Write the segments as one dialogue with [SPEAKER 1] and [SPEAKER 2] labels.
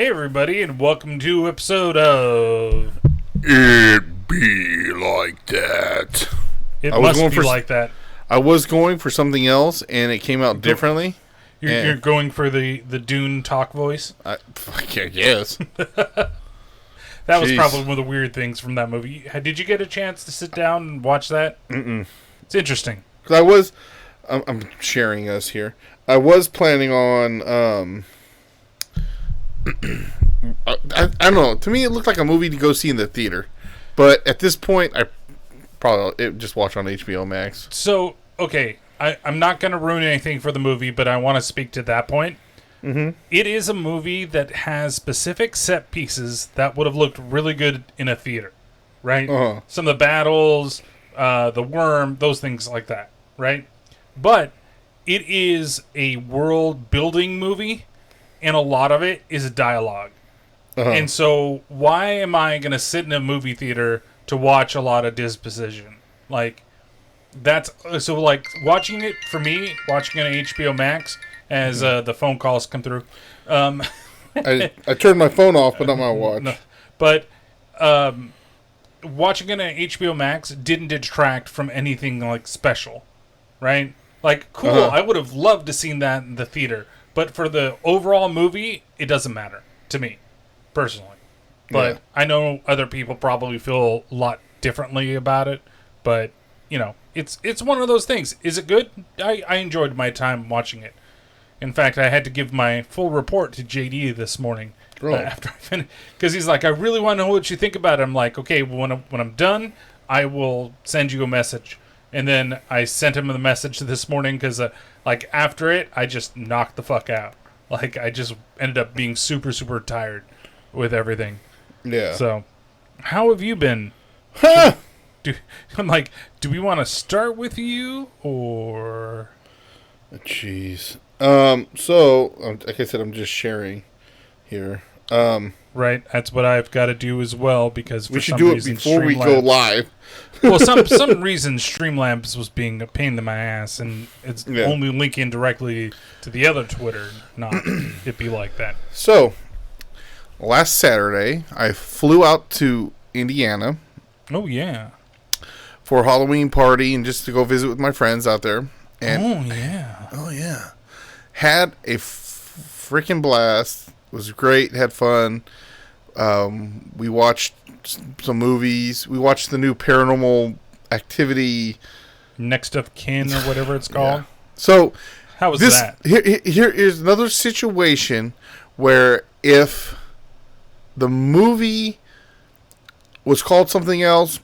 [SPEAKER 1] Hey everybody, and welcome to episode of
[SPEAKER 2] It Be Like That.
[SPEAKER 1] It Must Be Like That.
[SPEAKER 2] I was going for something else, and it came out differently.
[SPEAKER 1] You're going for the Dune talk voice?
[SPEAKER 2] I guess.
[SPEAKER 1] That was probably one of the weird things from that movie. Did you get a chance to sit down and watch that?
[SPEAKER 2] Mm-mm.
[SPEAKER 1] It's interesting.
[SPEAKER 2] Because I'm sharing us here. I was planning on, I don't know. To me, it looked like a movie to go see in the theater. But at this point, I probably just watch on HBO Max.
[SPEAKER 1] So, okay, I'm not going to ruin anything for the movie, but I want to speak to that point.
[SPEAKER 2] Mm-hmm.
[SPEAKER 1] It is a movie that has specific set pieces that would have looked really good in a theater, right?
[SPEAKER 2] Uh-huh.
[SPEAKER 1] Some of the battles, the worm, those things like that, right? But it is a world-building movie, and a lot of it is dialogue.
[SPEAKER 2] Uh-huh.
[SPEAKER 1] And so why am I going to sit in a movie theater to watch a lot of disposition? Like, watching it, for me, watching it on HBO Max, as the phone calls come through.
[SPEAKER 2] I turned my phone off, but not my watch.
[SPEAKER 1] No, but watching it on HBO Max didn't detract from anything, like, special, right? Like, cool,
[SPEAKER 2] Uh-huh.
[SPEAKER 1] I would have loved to seen that in the theater. But for the overall movie, it doesn't matter to me, personally. But
[SPEAKER 2] Yeah.
[SPEAKER 1] I know other people probably feel a lot differently about it. But, you know, it's one of those things. Is it good? I enjoyed my time watching it. In fact, I had to give my full report to JD this morning after I finished. Because he's like, I really want to know what you think about it. I'm like, okay, well, when I'm done, I will send you a message. And then I sent him the message this morning because, after it, I just knocked the fuck out. Like, I just ended up being super, super tired with everything.
[SPEAKER 2] Yeah.
[SPEAKER 1] So, how have you been?
[SPEAKER 2] Huh!
[SPEAKER 1] I'm like, do we want to start with you, or...
[SPEAKER 2] Jeez. So, like I said, I'm just sharing here.
[SPEAKER 1] Right, that's what I've got to do as well, because for
[SPEAKER 2] we should
[SPEAKER 1] some
[SPEAKER 2] do it
[SPEAKER 1] reason,
[SPEAKER 2] before we go live.
[SPEAKER 1] Well, some reason Streamlabs was being a pain in my ass, and it's only linking directly to the other Twitter, not it be like that.
[SPEAKER 2] So, last Saturday, I flew out to Indiana.
[SPEAKER 1] Oh, yeah.
[SPEAKER 2] For a Halloween party and just to go visit with my friends out there. And,
[SPEAKER 1] Oh, yeah.
[SPEAKER 2] Had a freaking blast. It was great. Had fun. We watched some movies. We watched the new Paranormal Activity.
[SPEAKER 1] Next of Kin or whatever it's called.
[SPEAKER 2] Yeah. So,
[SPEAKER 1] how was that?
[SPEAKER 2] Here is another situation where if the movie was called something else,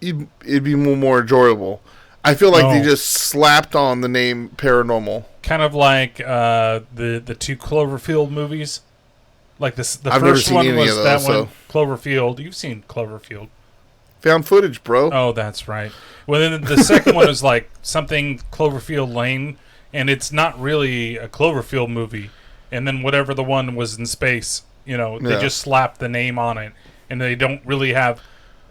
[SPEAKER 2] it'd be more enjoyable. I feel like they just slapped on the name Paranormal.
[SPEAKER 1] Kind of like the two Cloverfield movies. Like the
[SPEAKER 2] I've
[SPEAKER 1] first
[SPEAKER 2] never
[SPEAKER 1] one
[SPEAKER 2] seen any
[SPEAKER 1] was
[SPEAKER 2] of
[SPEAKER 1] that
[SPEAKER 2] those,
[SPEAKER 1] one, Cloverfield. You've seen Cloverfield.
[SPEAKER 2] Found footage, bro.
[SPEAKER 1] Oh, that's right. Well, then the second one was like something Cloverfield Lane, and it's not really a Cloverfield movie. And then whatever the one was in space, they just slapped the name on it, and they don't really have.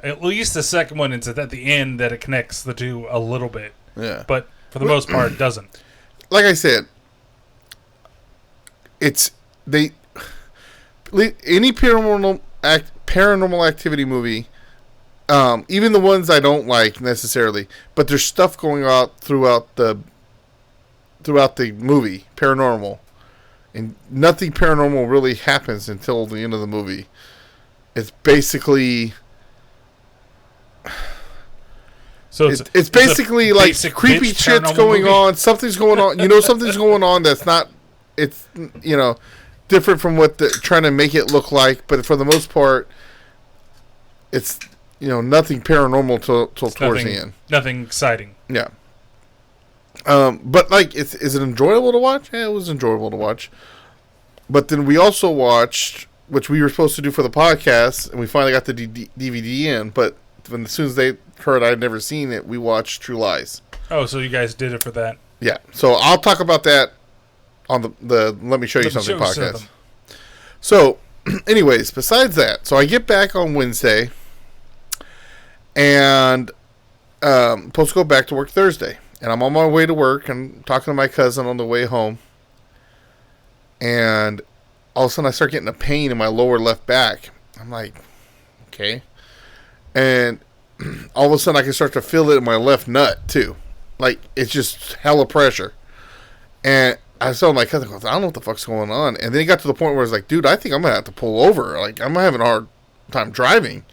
[SPEAKER 1] At least the second one, it's at the end that it connects the two a little bit.
[SPEAKER 2] Yeah.
[SPEAKER 1] But for the most part, it doesn't.
[SPEAKER 2] Like I said, any paranormal activity movie, even the ones I don't like necessarily, but there's stuff going on throughout the movie, paranormal, and nothing paranormal really happens until the end of the movie. It's basically.
[SPEAKER 1] So
[SPEAKER 2] it's basically like creepy shit's going on. Something's going on. Something's going on that's not. It's different from what they're trying to make it look like. But for the most part, it's nothing paranormal till towards the end.
[SPEAKER 1] Nothing exciting.
[SPEAKER 2] Yeah. But is it enjoyable to watch? Yeah, it was enjoyable to watch. But then we also watched, which we were supposed to do for the podcast, and we finally got the DVD in. But as soon as they heard I'd never seen it, we watched True Lies.
[SPEAKER 1] Oh, so you guys did it for that?
[SPEAKER 2] Yeah. So I'll talk about that on the Let Me Show You Something podcast. So, anyways, besides that, so I get back on Wednesday, and supposed to go back to work Thursday, and I'm on my way to work and talking to my cousin on the way home, and all of a sudden I start getting a pain in my lower left back. I'm like, okay. And all of a sudden I can start to feel it in my left nut too. Like, it's just hella pressure. And I saw my cousin goes, I don't know what the fuck's going on. And then he got to the point where I was like, dude, I think I'm going to have to pull over. Like, I'm having a hard time driving.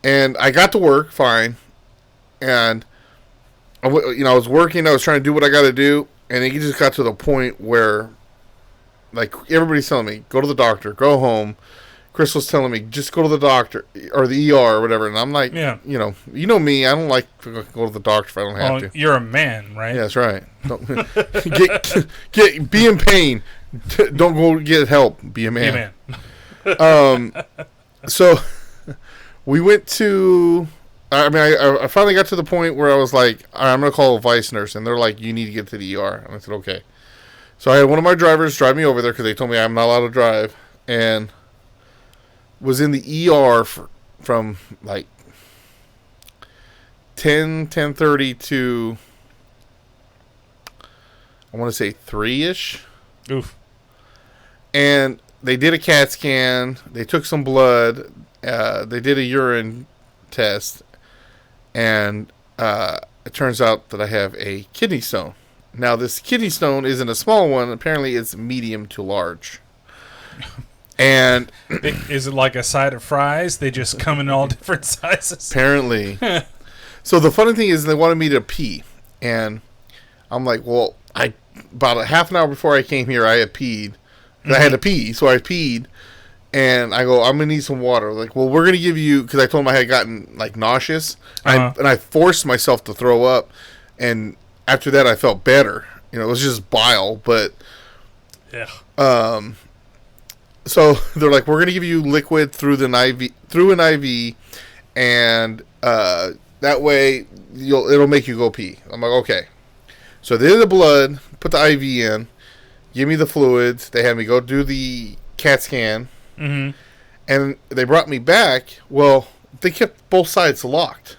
[SPEAKER 2] And I got to work fine. And, I was working. I was trying to do what I got to do. And it just got to the point where, like, everybody's telling me, go to the doctor, go home. Chris was telling me, just go to the doctor or the ER or whatever. And I'm like,
[SPEAKER 1] yeah.
[SPEAKER 2] you know me, I don't like to go to the doctor if I don't have to.
[SPEAKER 1] You're a man, right?
[SPEAKER 2] Yeah, that's right. Be in pain. Don't go get help. Be a man. Be a man. So we went to, I finally got to the point where I was like, all right, I'm going to call a vice nurse. And they're like, you need to get to the ER. And I said, okay. So I had one of my drivers drive me over there because they told me I'm not allowed to drive. And was in the ER from like 10:30 to, I want to say 3-ish.
[SPEAKER 1] Oof.
[SPEAKER 2] And they did a CAT scan. They took some blood. They did a urine test. And it turns out that I have a kidney stone. Now, this kidney stone isn't a small one. Apparently, it's medium to large. And
[SPEAKER 1] is it like a side of fries? They just come in all different sizes.
[SPEAKER 2] Apparently. So the funny thing is, they wanted me to pee, and I'm like, well, about a half an hour before I came here, I had peed. Mm-hmm. I had to pee, so I peed, and I go, I'm gonna need some water. Like, well, we're gonna give you, because I told them I had gotten like nauseous, and I forced myself to throw up, and after that I felt better. It was just bile, but
[SPEAKER 1] yeah.
[SPEAKER 2] So they're like, we're gonna give you liquid through an IV, and that way it'll make you go pee. I'm like, okay. So they did the blood, put the IV in, give me the fluids. They had me go do the CAT scan, and they brought me back. Well, they kept both sides locked.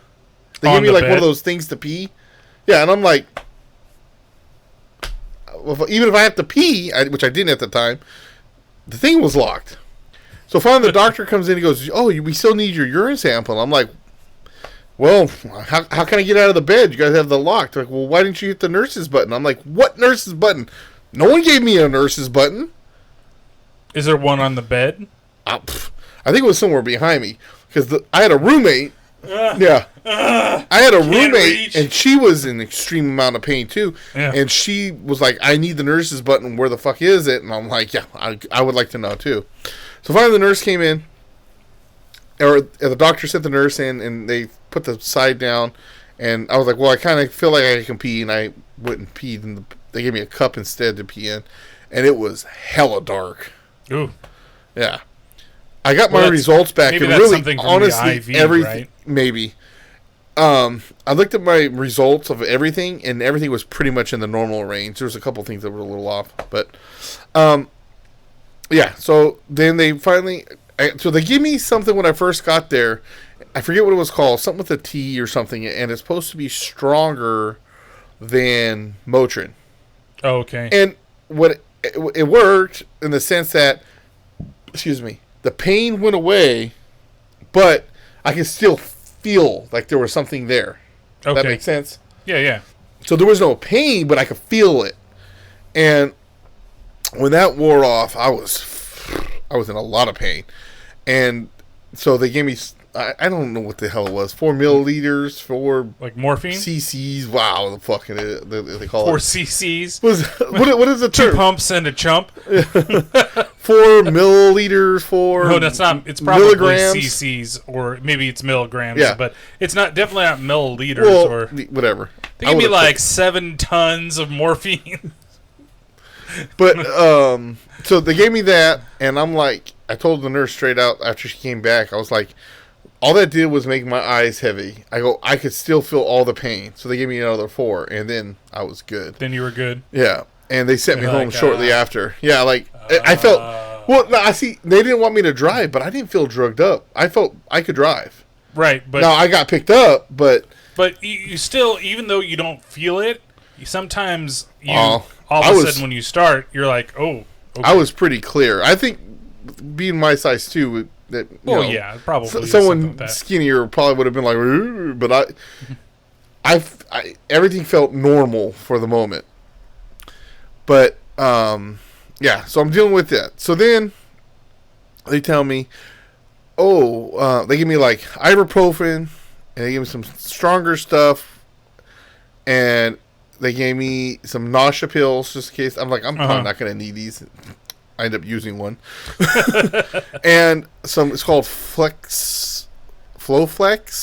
[SPEAKER 2] They gave me like one of those things to pee. Yeah, and I'm like, well, even if I have to pee, which I didn't at the time. The thing was locked. So finally the doctor comes in and goes, oh, we still need your urine sample. I'm like, well, how can I get out of the bed? You guys have the lock. They're like, well, why didn't you hit the nurse's button? I'm like, what nurse's button? No one gave me a nurse's button.
[SPEAKER 1] Is there one on the bed?
[SPEAKER 2] I think it was somewhere behind me. Because I had a roommate. I had a roommate, and she was in extreme amount of pain too. Yeah. And she was like, I need the nurse's button. Where the fuck is it? And I'm like, yeah, I would like to know too. So finally the nurse came in, or the doctor sent the nurse in, and they put the side down. And I was like, well, I kind of feel like I can pee, and I wouldn't pee. And they gave me a cup instead to pee in. And it was hella dark.
[SPEAKER 1] Ooh.
[SPEAKER 2] Yeah. I got my results back, and really, honestly,
[SPEAKER 1] IV,
[SPEAKER 2] everything,
[SPEAKER 1] right?
[SPEAKER 2] maybe. I looked at my results of everything, and everything was pretty much in the normal range. There was a couple things that were a little off, but, yeah. So then they finally, so they gave me something when I first got there. I forget what it was called, something with a T or something, and it's supposed to be stronger than Motrin.
[SPEAKER 1] Oh, okay.
[SPEAKER 2] And it worked in the sense that, excuse me, the pain went away, but I could still feel like there was something there. Okay. That makes sense?
[SPEAKER 1] Yeah.
[SPEAKER 2] So there was no pain, but I could feel it. And when that wore off, I was in a lot of pain. And so they gave me, I don't know what the hell it was, 4 milliliters for...
[SPEAKER 1] Like morphine?
[SPEAKER 2] cc's. Wow, the fucking, they call
[SPEAKER 1] 4
[SPEAKER 2] it.
[SPEAKER 1] 4 cc's?
[SPEAKER 2] What is the term?
[SPEAKER 1] 2 pumps and a chump?
[SPEAKER 2] 4 milliliters for
[SPEAKER 1] no, that's not. It's probably
[SPEAKER 2] milligrams.
[SPEAKER 1] cc's, or maybe it's milligrams.
[SPEAKER 2] Yeah.
[SPEAKER 1] But it's not definitely not milliliters. Or
[SPEAKER 2] whatever.
[SPEAKER 1] They give me like 7 tons of morphine.
[SPEAKER 2] But so they gave me that, and I'm like, I told the nurse straight out after she came back, I was like, all that did was make my eyes heavy. I could still feel all the pain. So they gave me another 4, and then I was good.
[SPEAKER 1] Then you were good.
[SPEAKER 2] Yeah. And they sent me home shortly after. Yeah, like, I felt... Well, no, I see, they didn't want me to drive, but I didn't feel drugged up. I felt I could drive.
[SPEAKER 1] Right, but...
[SPEAKER 2] Now, I got picked up, but...
[SPEAKER 1] But you still, even though you don't feel it, sometimes all of a sudden when you start, you're like, oh, Okay.
[SPEAKER 2] I was pretty clear. I think being my size too, that
[SPEAKER 1] yeah, probably
[SPEAKER 2] someone
[SPEAKER 1] like
[SPEAKER 2] skinnier probably would have been like, "Ooh," but I everything felt normal for the moment. But yeah, so I'm dealing with that. So then they tell me, they give me like ibuprofen, and they give me some stronger stuff, and they gave me some nausea pills just in case. I'm like, I'm probably not going to need these. I end up using one. And it's called Flowflex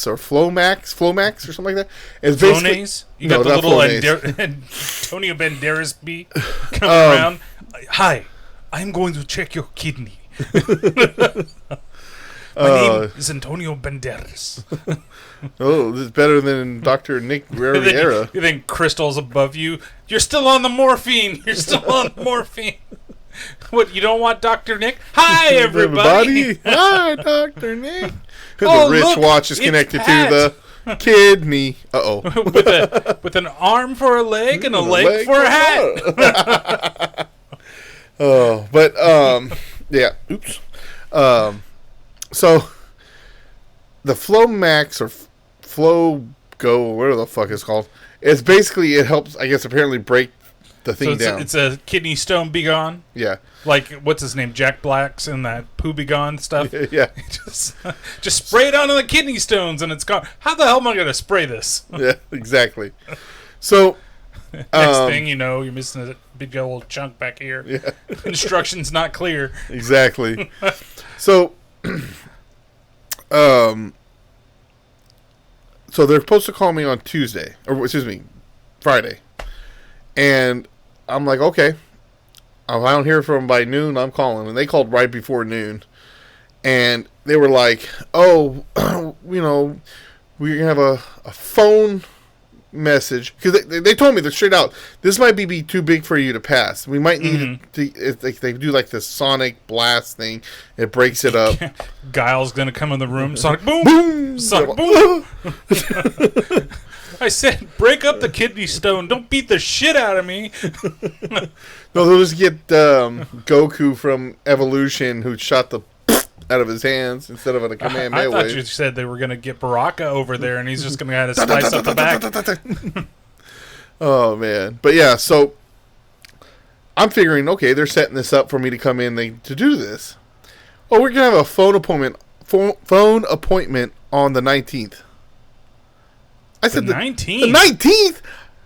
[SPEAKER 2] or Flomax or something like that. It's
[SPEAKER 1] Flonase? You got the little Antonio Banderas bee coming around. Hi, I'm going to check your kidney. My name is Antonio Banderas.
[SPEAKER 2] Oh, this is better than Dr. Nick Riviera.
[SPEAKER 1] You think Crystal's above you? You're still on the morphine. You're still on the morphine. What, you don't want Dr. Nick? Hi, everybody.
[SPEAKER 2] Hi, Dr. Nick.
[SPEAKER 1] Oh,
[SPEAKER 2] the wristwatch is connected to the kidney. Uh-oh.
[SPEAKER 1] with an arm for a leg and a leg for a hat.
[SPEAKER 2] Oh, but, yeah. Oops. So, the Flomax or Flow Go, or whatever the fuck it's called, it's basically, it helps, I guess, apparently break the thing down.
[SPEAKER 1] It's a kidney stone be gone.
[SPEAKER 2] Yeah.
[SPEAKER 1] Like, what's his name? Jack Black's and that poo be gone stuff.
[SPEAKER 2] Yeah.
[SPEAKER 1] just spray it onto the kidney stones and it's gone. How the hell am I going to spray this?
[SPEAKER 2] Yeah, exactly. So,
[SPEAKER 1] next thing you know, you're missing a big old chunk back here.
[SPEAKER 2] Yeah.
[SPEAKER 1] Instructions not clear.
[SPEAKER 2] Exactly. So, so they're supposed to call me on Tuesday, or excuse me, Friday. And I'm like, okay. If I don't hear from them by noon, I'm calling. And they called right before noon. And they were like, we're going to have a phone message. Because they told me that straight out, this might be too big for you to pass. We might need it to, if they do like the sonic blast thing. It breaks it up.
[SPEAKER 1] Guile's going to come in the room. Sonic boom. Boom. Sonic boom. I said, break up the kidney stone. Don't beat the shit out of me.
[SPEAKER 2] No, they'll just get Goku from Evolution who shot the out of his hands instead of a Kamehameha
[SPEAKER 1] I thought
[SPEAKER 2] wave.
[SPEAKER 1] you said they were going to get Baraka over there and he's just going to kind of slice up the back.
[SPEAKER 2] Oh, man. But yeah, so I'm figuring, okay, they're setting this up for me to come in to do this. Oh, we're going to have a phone appointment on the 19th. I said
[SPEAKER 1] the 19th?
[SPEAKER 2] The 19th?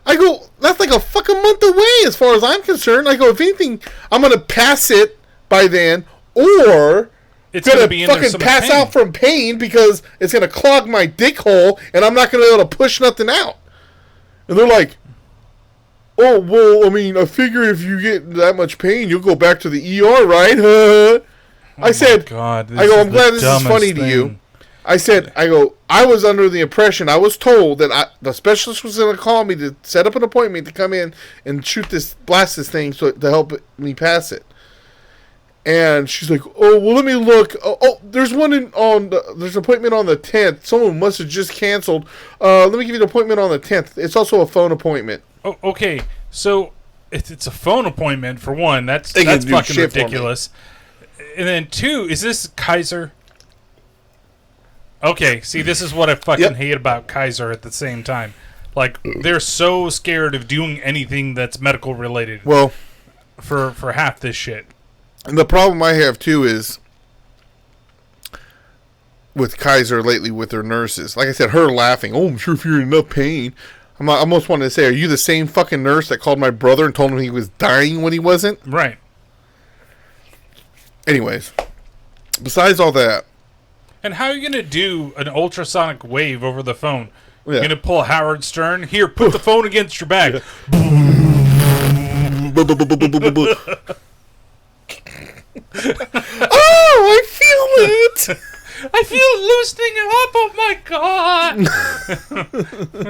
[SPEAKER 2] I go, that's like a fucking month away as far as I'm concerned. I go, if anything, I'm going to pass it by then, or
[SPEAKER 1] it's going to be in
[SPEAKER 2] fucking pass out from pain because it's going to clog my dick hole and I'm not going to be able to push nothing out. And they're like, oh, well, I mean, I figure if you get that much pain, you'll go back to the ER, right? I said,
[SPEAKER 1] God,
[SPEAKER 2] I'm glad this is funny to you. I was under the impression, I was told that the specialist was going to call me to set up an appointment to come in and blast this thing to help me pass it. And she's like, oh, well, let me look. Oh, there's there's an appointment on the 10th. Someone must have just canceled. Let me give you the appointment on the 10th. It's also a phone appointment.
[SPEAKER 1] Oh, okay. So it's a phone appointment for one. That's fucking ridiculous. And then two, is this Kaiser? Okay, see, this is what I fucking hate about Kaiser at the same time. Like, they're so scared of doing anything that's medical related.
[SPEAKER 2] Well,
[SPEAKER 1] for half this shit.
[SPEAKER 2] And the problem I have, too, is with Kaiser lately with their nurses. Like I said, her laughing, oh, I'm sure if you're in enough pain. I almost wanted to say, are you the same fucking nurse that called my brother and told him he was dying when he wasn't?
[SPEAKER 1] Right.
[SPEAKER 2] Anyways, besides all that.
[SPEAKER 1] And how are you going to do an ultrasonic wave over the phone? Yeah. You're going to pull Howard Stern? Here, put the phone against your back.
[SPEAKER 2] Yeah. Oh, I feel it!
[SPEAKER 1] I feel it loosening up. Oh, my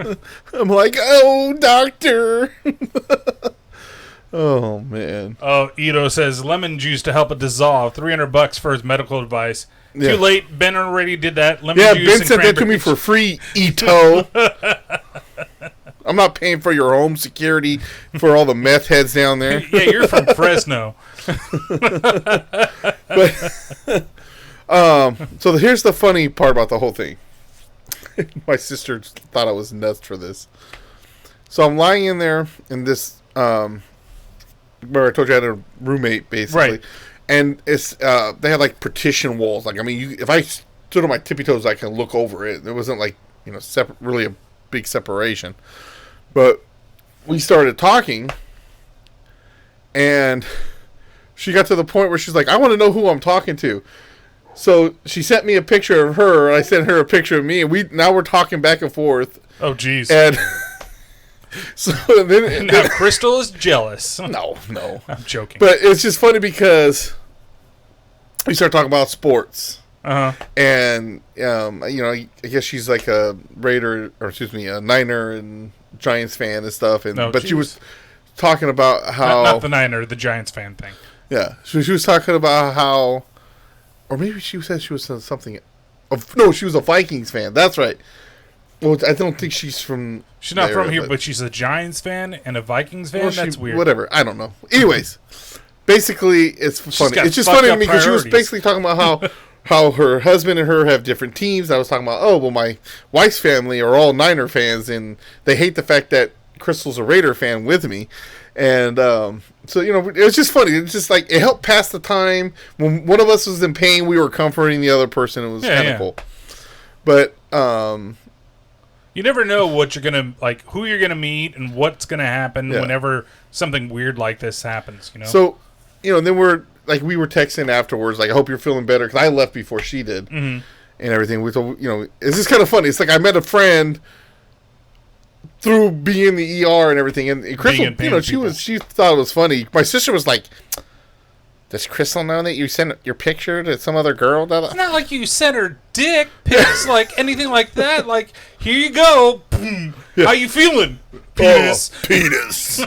[SPEAKER 1] God.
[SPEAKER 2] I'm like, oh, doctor. Oh, man.
[SPEAKER 1] Oh, Ito says, lemon juice to help it dissolve. $300 for his medical advice. Yeah. Too late. Ben already did that. Lemon juice
[SPEAKER 2] Ben sent that to me for free, Ito. I'm not paying for your home security for all the meth heads down there.
[SPEAKER 1] Yeah, you're from Fresno.
[SPEAKER 2] So here's the funny part about the whole thing. My sister thought I was nuts for this. So I'm lying in there in this, where I told you I had a roommate, basically.
[SPEAKER 1] Right.
[SPEAKER 2] And it's they had like partition walls. Like, I mean, if I stood on my tippy toes, I can look over it. It wasn't like, really a big separation. But we started talking, and she got to the point where she's like, I want to know who I'm talking to. So she sent me a picture of her, and I sent her a picture of me, and now we're talking back and forth.
[SPEAKER 1] Oh, jeez.
[SPEAKER 2] And so then
[SPEAKER 1] now Crystal is jealous.
[SPEAKER 2] No.
[SPEAKER 1] I'm joking.
[SPEAKER 2] But it's just funny because we start talking about sports.
[SPEAKER 1] Uh-huh.
[SPEAKER 2] And, I guess she's like a a Niner and Giants fan and stuff. And but she was talking about how...
[SPEAKER 1] Not the Niner, the Giants fan thing.
[SPEAKER 2] Yeah. So she was talking about how... Or maybe she said she was something... No, she was a Vikings fan. That's right. Well, I don't think she's from...
[SPEAKER 1] She's not from here, but she's a Giants fan and a Vikings fan?
[SPEAKER 2] Well,
[SPEAKER 1] that's weird.
[SPEAKER 2] Whatever. I don't know. Anyways, basically, it's funny. It's just funny to me because she was basically talking about how her husband and her have different teams. I was talking about, my wife's family are all Niner fans, and they hate the fact that Crystal's a Raider fan with me. And so, it was just funny. It's just like, it helped pass the time. When one of us was in pain, we were comforting the other person. It was kind of cool. But...
[SPEAKER 1] you never know what you're going to, who you're going to meet and what's going to happen whenever something weird like this happens,
[SPEAKER 2] So, then we were texting afterwards, I hope you're feeling better, because I left before she did, and everything. We told, it's just kind of funny. It's like I met a friend through being in the ER and everything, and Crystal, she thought it was funny. My sister was like, does Crystal know that you sent your picture to some other girl?
[SPEAKER 1] It's not like you sent her dick pics, anything like that. Here you go. How you feeling? Penis.
[SPEAKER 2] Oh, penis.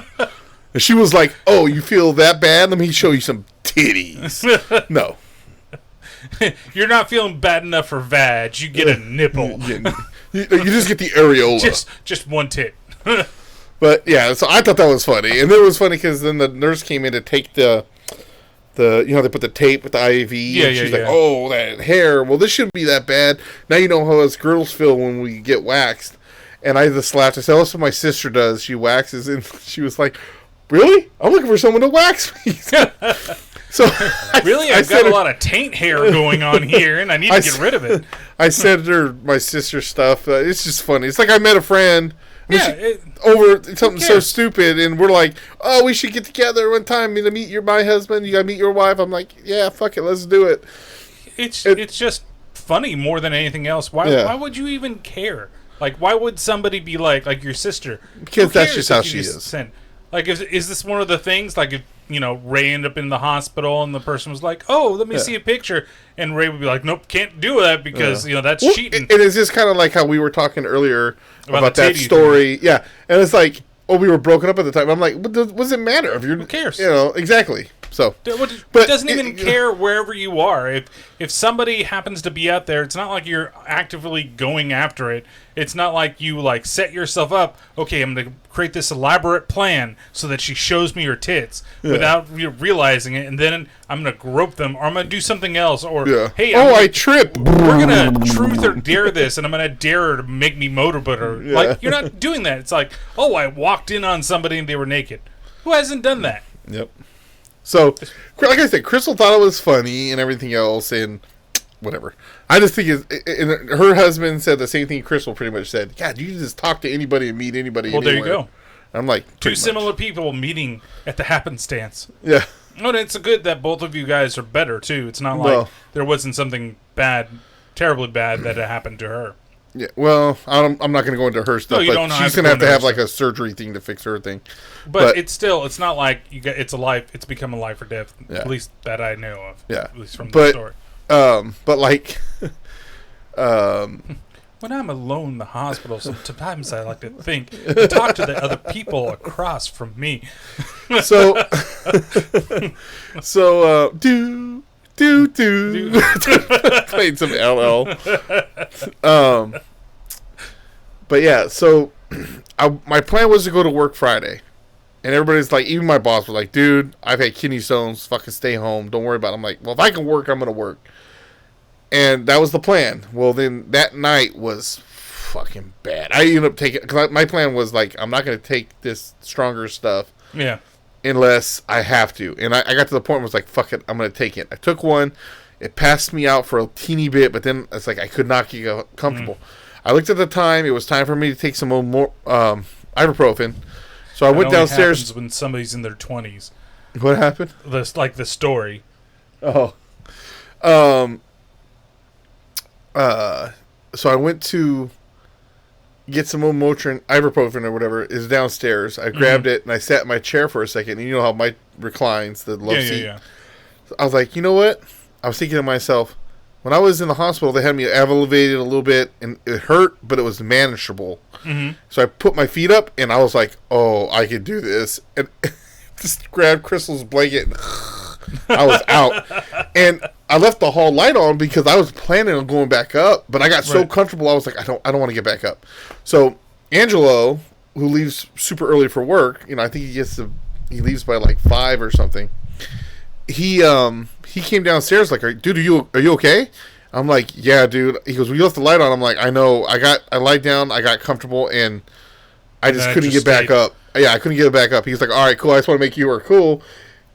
[SPEAKER 2] And she was like, oh, you feel that bad? Let me show you some titties. No.
[SPEAKER 1] You're not feeling bad enough for vag. You get a nipple.
[SPEAKER 2] You just get the areola.
[SPEAKER 1] Just one tit.
[SPEAKER 2] But, yeah, so I thought that was funny. And it was funny because then the nurse came in to take they put the tape with the IV.
[SPEAKER 1] Yeah,
[SPEAKER 2] and she's like, oh, that hair. Well, this shouldn't be that bad. Now you know how us girls feel when we get waxed. And I just laughed. I said, oh, that's what my sister does. She waxes. And she was like, really? I'm looking for someone to wax me. So
[SPEAKER 1] really? I've got a lot of taint hair going on here, and I need to get rid of it.
[SPEAKER 2] I sent her my sister's stuff. It's just funny. It's like I met a friend.
[SPEAKER 1] Yeah,
[SPEAKER 2] over something so stupid, and we're like, oh, we should get together one time to meet my husband. You gotta meet your wife. I'm like, yeah, fuck it, let's do it.
[SPEAKER 1] It's just funny more than anything else. Why would you even care? Why would somebody be like your sister?
[SPEAKER 2] Because that's just how she is.
[SPEAKER 1] Is this one of the things? If Ray ended up in the hospital and the person was like, oh, let me see a picture, and Ray would be like, nope, can't do that because that's cheating.
[SPEAKER 2] And it's just kind of like how we were talking earlier about that story. Thing. Yeah, and it's like, we were broken up at the time. I'm like, what does it matter if you're?
[SPEAKER 1] Who cares?
[SPEAKER 2] Exactly. So,
[SPEAKER 1] it doesn't even care wherever you are. If somebody happens to be out there, it's not like you're actively going after it. It's not like you set yourself up. Okay, I'm gonna create this elaborate plan so that she shows me her tits without realizing it, and then I'm gonna grope them, or I'm gonna do something else, or hey,
[SPEAKER 2] I trip.
[SPEAKER 1] We're gonna truth or dare this, and I'm gonna dare her to make me motorboat her. You're not doing that. It's like, oh, I walked in on somebody and they were naked. Who hasn't done that?
[SPEAKER 2] Yep. So, like I said, Crystal thought it was funny and everything else, and whatever. I just think and her husband said the same thing Crystal pretty much said. God, you can just talk to anybody and meet anybody anywhere.
[SPEAKER 1] There you go.
[SPEAKER 2] I'm like,
[SPEAKER 1] two similar people meeting at the happenstance.
[SPEAKER 2] Yeah.
[SPEAKER 1] Oh, and it's good that both of you guys are better, too. It's not like there wasn't something bad, terribly bad that had happened to her.
[SPEAKER 2] Yeah, well, I'm not going to go into her stuff, but she's going to have a surgery thing to fix her thing.
[SPEAKER 1] But it's not like it's become a life or death, at least that I know of.
[SPEAKER 2] Yeah.
[SPEAKER 1] At least from the story. When I'm alone in the hospital, sometimes I like to think and talk to the other people across from me.
[SPEAKER 2] So played some LL. But yeah, so my plan was to go to work Friday. And everybody's like, even my boss was like, dude, I've had kidney stones. Fucking stay home. Don't worry about it. I'm like, well, if I can work, I'm going to work. And that was the plan. Well, then that night was fucking bad. I ended up taking, because my plan was like, I'm not going to take this stronger stuff.
[SPEAKER 1] Yeah.
[SPEAKER 2] Unless I have to. And I got to the point where I was like, fuck it, I'm going to take it. I took one. It passed me out for a teeny bit, but then it's like I could not get comfortable. I looked at the time. It was time for me to take some more ibuprofen. So I went downstairs.
[SPEAKER 1] Happens when somebody's in their 20s.
[SPEAKER 2] What happened?
[SPEAKER 1] Like the story.
[SPEAKER 2] Oh. So I went to get some more Motrin, ibuprofen or whatever, is downstairs. I grabbed it and I sat in my chair for a second. And you know how Mike reclines, the love seat. Yeah. So I was like, you know what? I was thinking to myself, when I was in the hospital, they had me elevated a little bit, and it hurt, but it was manageable. So I put my feet up, and I was like, oh, I could do this. And just grabbed Crystal's blanket, and I was out. And I left the hall light on because I was planning on going back up, but I got so comfortable, I was like, I don't want to get back up. So Angelo, who leaves super early for work, I think he leaves by like 5 or something. He came downstairs like, dude, are you okay? I'm like, yeah, dude. He goes, well, you left the light on. I'm like, I know. I lied down. I got comfortable, and I just couldn't get back up. Yeah, I couldn't get it back up. He was like, all right, cool. I just want to make you were cool.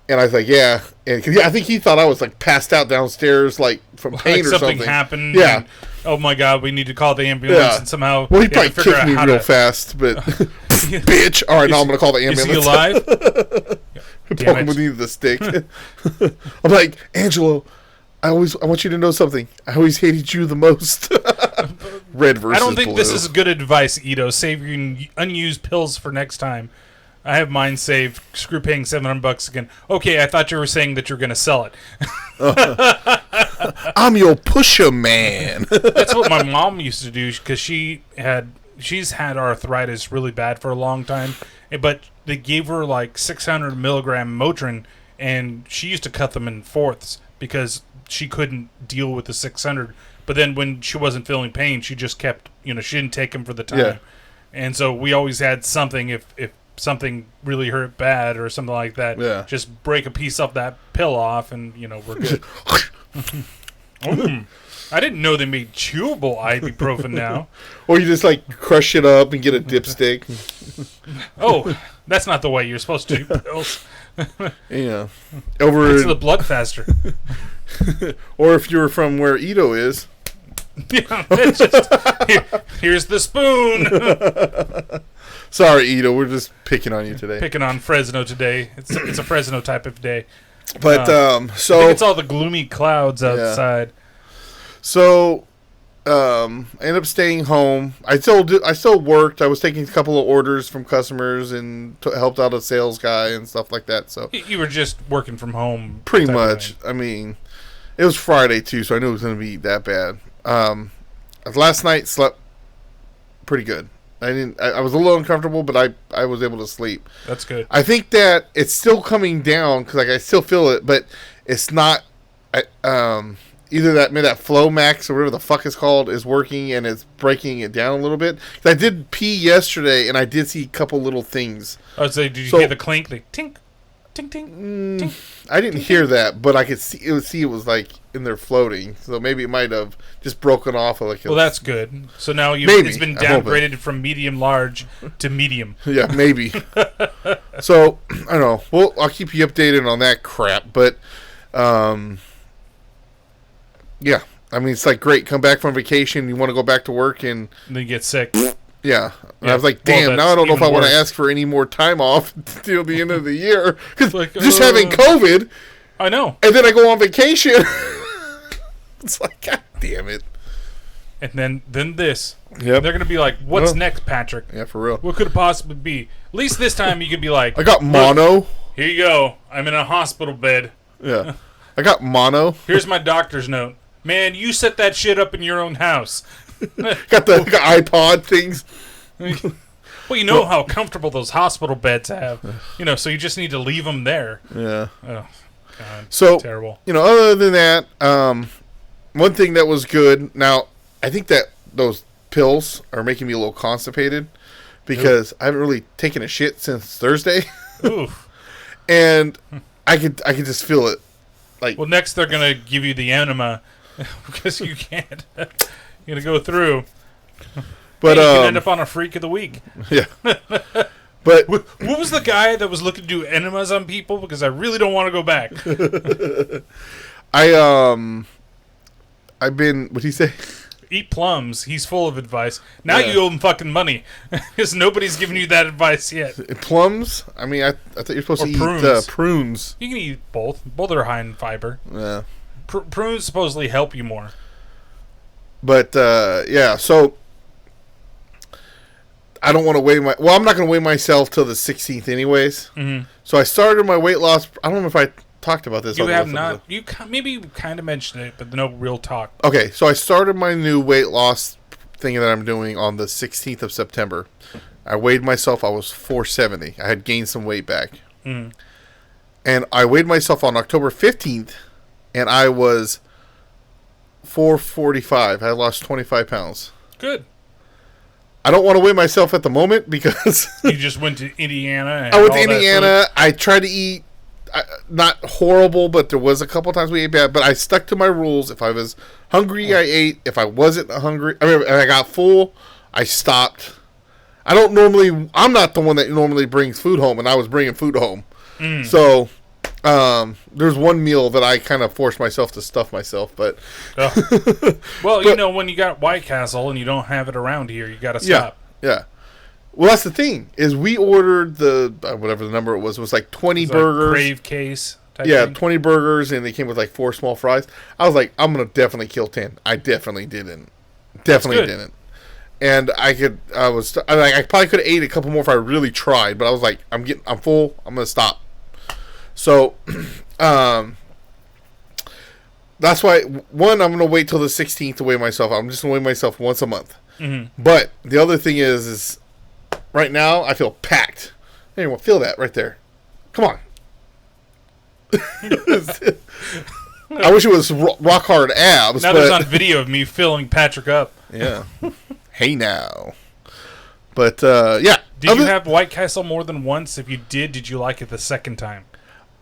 [SPEAKER 2] And I was like, yeah. And I think he thought I was like passed out downstairs, like from pain or something.
[SPEAKER 1] Something happened.
[SPEAKER 2] Yeah.
[SPEAKER 1] And, oh my God, we need to call the ambulance and somehow.
[SPEAKER 2] Well, he probably kicked me real fast, but bitch. All right, now I'm gonna call the ambulance.
[SPEAKER 1] Is he alive?
[SPEAKER 2] Poke him with the stick. I'm like, Angelo, I want you to know something. I always hated you the most. Red versus blue.
[SPEAKER 1] I don't think this is good advice, Ito. Save your unused pills for next time. I have mine saved. Screw paying $700 again. Okay, I thought you were saying that you're going to sell it.
[SPEAKER 2] I'm your pusher man.
[SPEAKER 1] That's what my mom used to do because she's had arthritis really bad for a long time, but they gave her like 600 milligram Motrin, and she used to cut them in fourths because she couldn't deal with the 600. But then when she wasn't feeling pain, she just kept, she didn't take them for the time. Yeah. And so we always had something if something really hurt bad or something like that.
[SPEAKER 2] Yeah.
[SPEAKER 1] Just break a piece of that pill off, and we're good. I didn't know they made chewable ibuprofen now.
[SPEAKER 2] Or you just like crush it up and get a dipstick.
[SPEAKER 1] Oh, that's not the way you're supposed to do pills.
[SPEAKER 2] Yeah.
[SPEAKER 1] It's the blood faster.
[SPEAKER 2] Or if you're from where Ito is.
[SPEAKER 1] Yeah, it's just, here's the spoon.
[SPEAKER 2] Sorry, Ito. We're just picking on you today.
[SPEAKER 1] Picking on Fresno today. It's a Fresno type of day.
[SPEAKER 2] But so
[SPEAKER 1] I think it's all the gloomy clouds outside.
[SPEAKER 2] Yeah. So I ended up staying home. I still worked. I was taking a couple of orders from customers and helped out a sales guy and stuff like that. So
[SPEAKER 1] you were just working from home,
[SPEAKER 2] pretty much. I mean, it was Friday too, so I knew it was going to be that bad. Last night slept pretty good. I was a little uncomfortable, but I was able to sleep.
[SPEAKER 1] That's good.
[SPEAKER 2] I think that it's still coming down because I still feel it, but it's not. Either that Flow Max or whatever the fuck it's called is working and it's breaking it down a little bit. I did pee yesterday and I did see a couple little things.
[SPEAKER 1] Oh, so did you hear the clink? Like tink, tink, tink, tink.
[SPEAKER 2] I didn't hear that, but I could see it was like in there floating. So maybe it might have just broken off. Well,
[SPEAKER 1] that's good. So now it's been downgraded from medium large to medium.
[SPEAKER 2] Yeah, maybe. So I don't know. Well, I'll keep you updated on that crap, but. Yeah, I mean, it's like, great, come back from vacation, you want to go back to work, and
[SPEAKER 1] then you get sick.
[SPEAKER 2] Yeah. And I was like, damn, now I don't know if I want to ask for any more time off until the end of the year. Because just having COVID.
[SPEAKER 1] I know.
[SPEAKER 2] And then I go on vacation. It's like, God damn it.
[SPEAKER 1] And then this.
[SPEAKER 2] Yep.
[SPEAKER 1] They're going to be like, what's next, Patrick?
[SPEAKER 2] Yeah, for real.
[SPEAKER 1] What could it possibly be? At least this time you could be like,
[SPEAKER 2] I got mono.
[SPEAKER 1] Here you go. I'm in a hospital bed.
[SPEAKER 2] Yeah. I got mono.
[SPEAKER 1] Here's my doctor's note. Man, you set that shit up in your own house.
[SPEAKER 2] got iPod things.
[SPEAKER 1] Well, you know how comfortable those hospital beds have. So you just need to leave them there.
[SPEAKER 2] Yeah.
[SPEAKER 1] Oh, God.
[SPEAKER 2] So,
[SPEAKER 1] terrible.
[SPEAKER 2] Other than that, one thing that was good. Now, I think that those pills are making me a little constipated. because I haven't really taken a shit since Thursday.
[SPEAKER 1] Oof.
[SPEAKER 2] And I could just feel it. Like,
[SPEAKER 1] well, next they're gonna give you the enema because you can't. You're gonna go through.
[SPEAKER 2] But
[SPEAKER 1] you can end up on a freak of the week.
[SPEAKER 2] Yeah. But
[SPEAKER 1] what was the guy that was looking to do enemas on people? Because I really don't want to go back.
[SPEAKER 2] I've been. What'd he say?
[SPEAKER 1] Eat plums. He's full of advice. Now you owe him fucking money because nobody's giving you that advice yet.
[SPEAKER 2] Plums? I mean, I thought you were supposed to
[SPEAKER 1] prunes.
[SPEAKER 2] eat prunes.
[SPEAKER 1] You can eat both. Both are high in fiber.
[SPEAKER 2] Yeah.
[SPEAKER 1] Prunes supposedly help you more.
[SPEAKER 2] But yeah, so I don't want to weigh my. Well, I'm not going to weigh myself till the 16th, anyways.
[SPEAKER 1] Mm-hmm.
[SPEAKER 2] So I started my weight loss. I don't know if I talked about this.
[SPEAKER 1] You have not. You maybe kind of mentioned it, but no real talk.
[SPEAKER 2] Okay, so I started my new weight loss thing that I'm doing on the 16th of September. I weighed myself. I was 470. I had gained some weight back.
[SPEAKER 1] Mm-hmm.
[SPEAKER 2] And I weighed myself on October 15th, and I was 445. I lost 25 pounds.
[SPEAKER 1] Good.
[SPEAKER 2] I don't want to weigh myself at the moment because
[SPEAKER 1] you just went to Indiana. And
[SPEAKER 2] I went to Indiana. I tried to eat, not horrible, but there was a couple times we ate bad. But I stuck to my rules. If I was hungry, I ate. If I wasn't hungry, if I got full, I stopped. I'm not the one that normally brings food home, and I was bringing food home. Mm. So there's one meal that I kind of forced myself to stuff myself, but
[SPEAKER 1] well, when you got White Castle and you don't have it around here, you got to stop.
[SPEAKER 2] Yeah. Well, that's the thing is we ordered the whatever the number it was like 20 burgers,
[SPEAKER 1] like crave case.
[SPEAKER 2] Thing. 20 burgers, and they came with like 4 small fries. I was like, I'm gonna definitely kill 10. I definitely didn't. And I probably could have ate a couple more if I really tried, but I was like, I'm full. I'm gonna stop. So, that's why, one, I'm going to wait till the 16th to weigh myself. I'm just going to weigh myself once a month. Mm-hmm. But the other thing is right now, I feel packed. Anyone feel that right there? Come on. I wish it was rock hard abs.
[SPEAKER 1] Now there's on video of me filling Patrick up.
[SPEAKER 2] Yeah. Hey now. But, yeah.
[SPEAKER 1] Did you have White Castle more than once? If you did you like it the second time?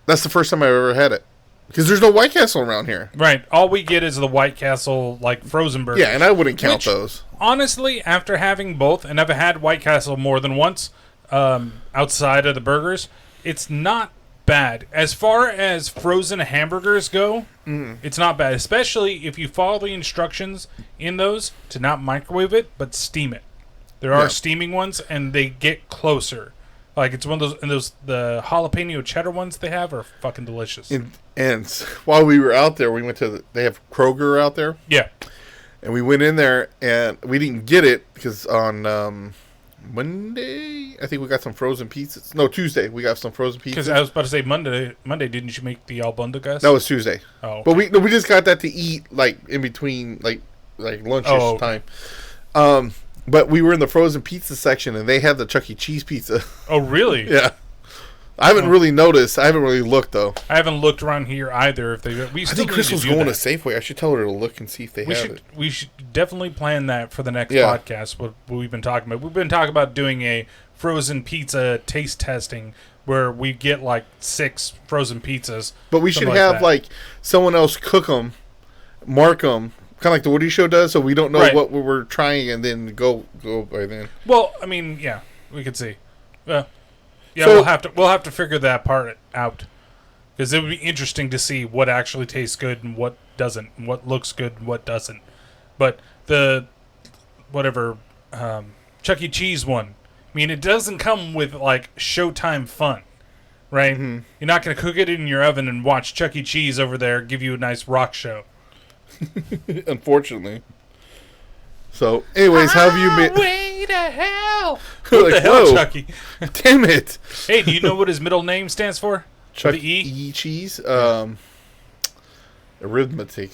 [SPEAKER 2] That's the first time I've ever had it. Because there's no White Castle around here.
[SPEAKER 1] Right. All we get is the White Castle, like, frozen burgers.
[SPEAKER 2] Yeah, and I wouldn't count those.
[SPEAKER 1] Honestly, after having both, and I've had White Castle more than once, outside of the burgers, it's not bad. As far as frozen hamburgers go, it's not bad. Especially if you follow the instructions in those to not microwave it, but steam it. There are steaming ones, and they get closer. Like, it's one of those, the jalapeno cheddar ones they have are fucking delicious.
[SPEAKER 2] And while we were out there, we went to they have Kroger out there.
[SPEAKER 1] Yeah.
[SPEAKER 2] And we went in there, and we didn't get it because on Monday, I think we got some frozen pizzas. No, Tuesday, we got some frozen pizzas.
[SPEAKER 1] Because I was about to say Monday, didn't you make the albundagas?
[SPEAKER 2] That was Tuesday.
[SPEAKER 1] Oh.
[SPEAKER 2] Okay. But we just got that to eat, like, in between, like lunchish time. But we were in the frozen pizza section, and they had the Chuck E. Cheese pizza.
[SPEAKER 1] Oh, really?
[SPEAKER 2] Yeah. I haven't really noticed. I haven't really looked, though.
[SPEAKER 1] I haven't looked around here either. I think
[SPEAKER 2] Crystal's going to Safeway. I should tell her to look and see if they have it.
[SPEAKER 1] We should definitely plan that for the next podcast, what we've been talking about. We've been talking about doing a frozen pizza taste testing where we get, like, 6 frozen pizzas.
[SPEAKER 2] But we should have, like, someone else cook them, mark them, kind of like the Woody Show does, so we don't know what we're trying and then go by then.
[SPEAKER 1] Well, I mean, yeah, we could see. Yeah, so, we'll have to figure that part out because it would be interesting to see what actually tastes good and what doesn't, and what looks good and what doesn't. But the Chuck E. Cheese one, I mean, it doesn't come with like Showtime fun, right? Mm-hmm. You're not going to cook it in your oven and watch Chuck E. Cheese over there give you a nice rock show.
[SPEAKER 2] Unfortunately. So, anyways, how have you been?
[SPEAKER 1] Way to hell! What the hell, Chucky?
[SPEAKER 2] Damn it!
[SPEAKER 1] Hey, do you know what his middle name stands for?
[SPEAKER 2] Chuck E. Cheese. Arithmetic.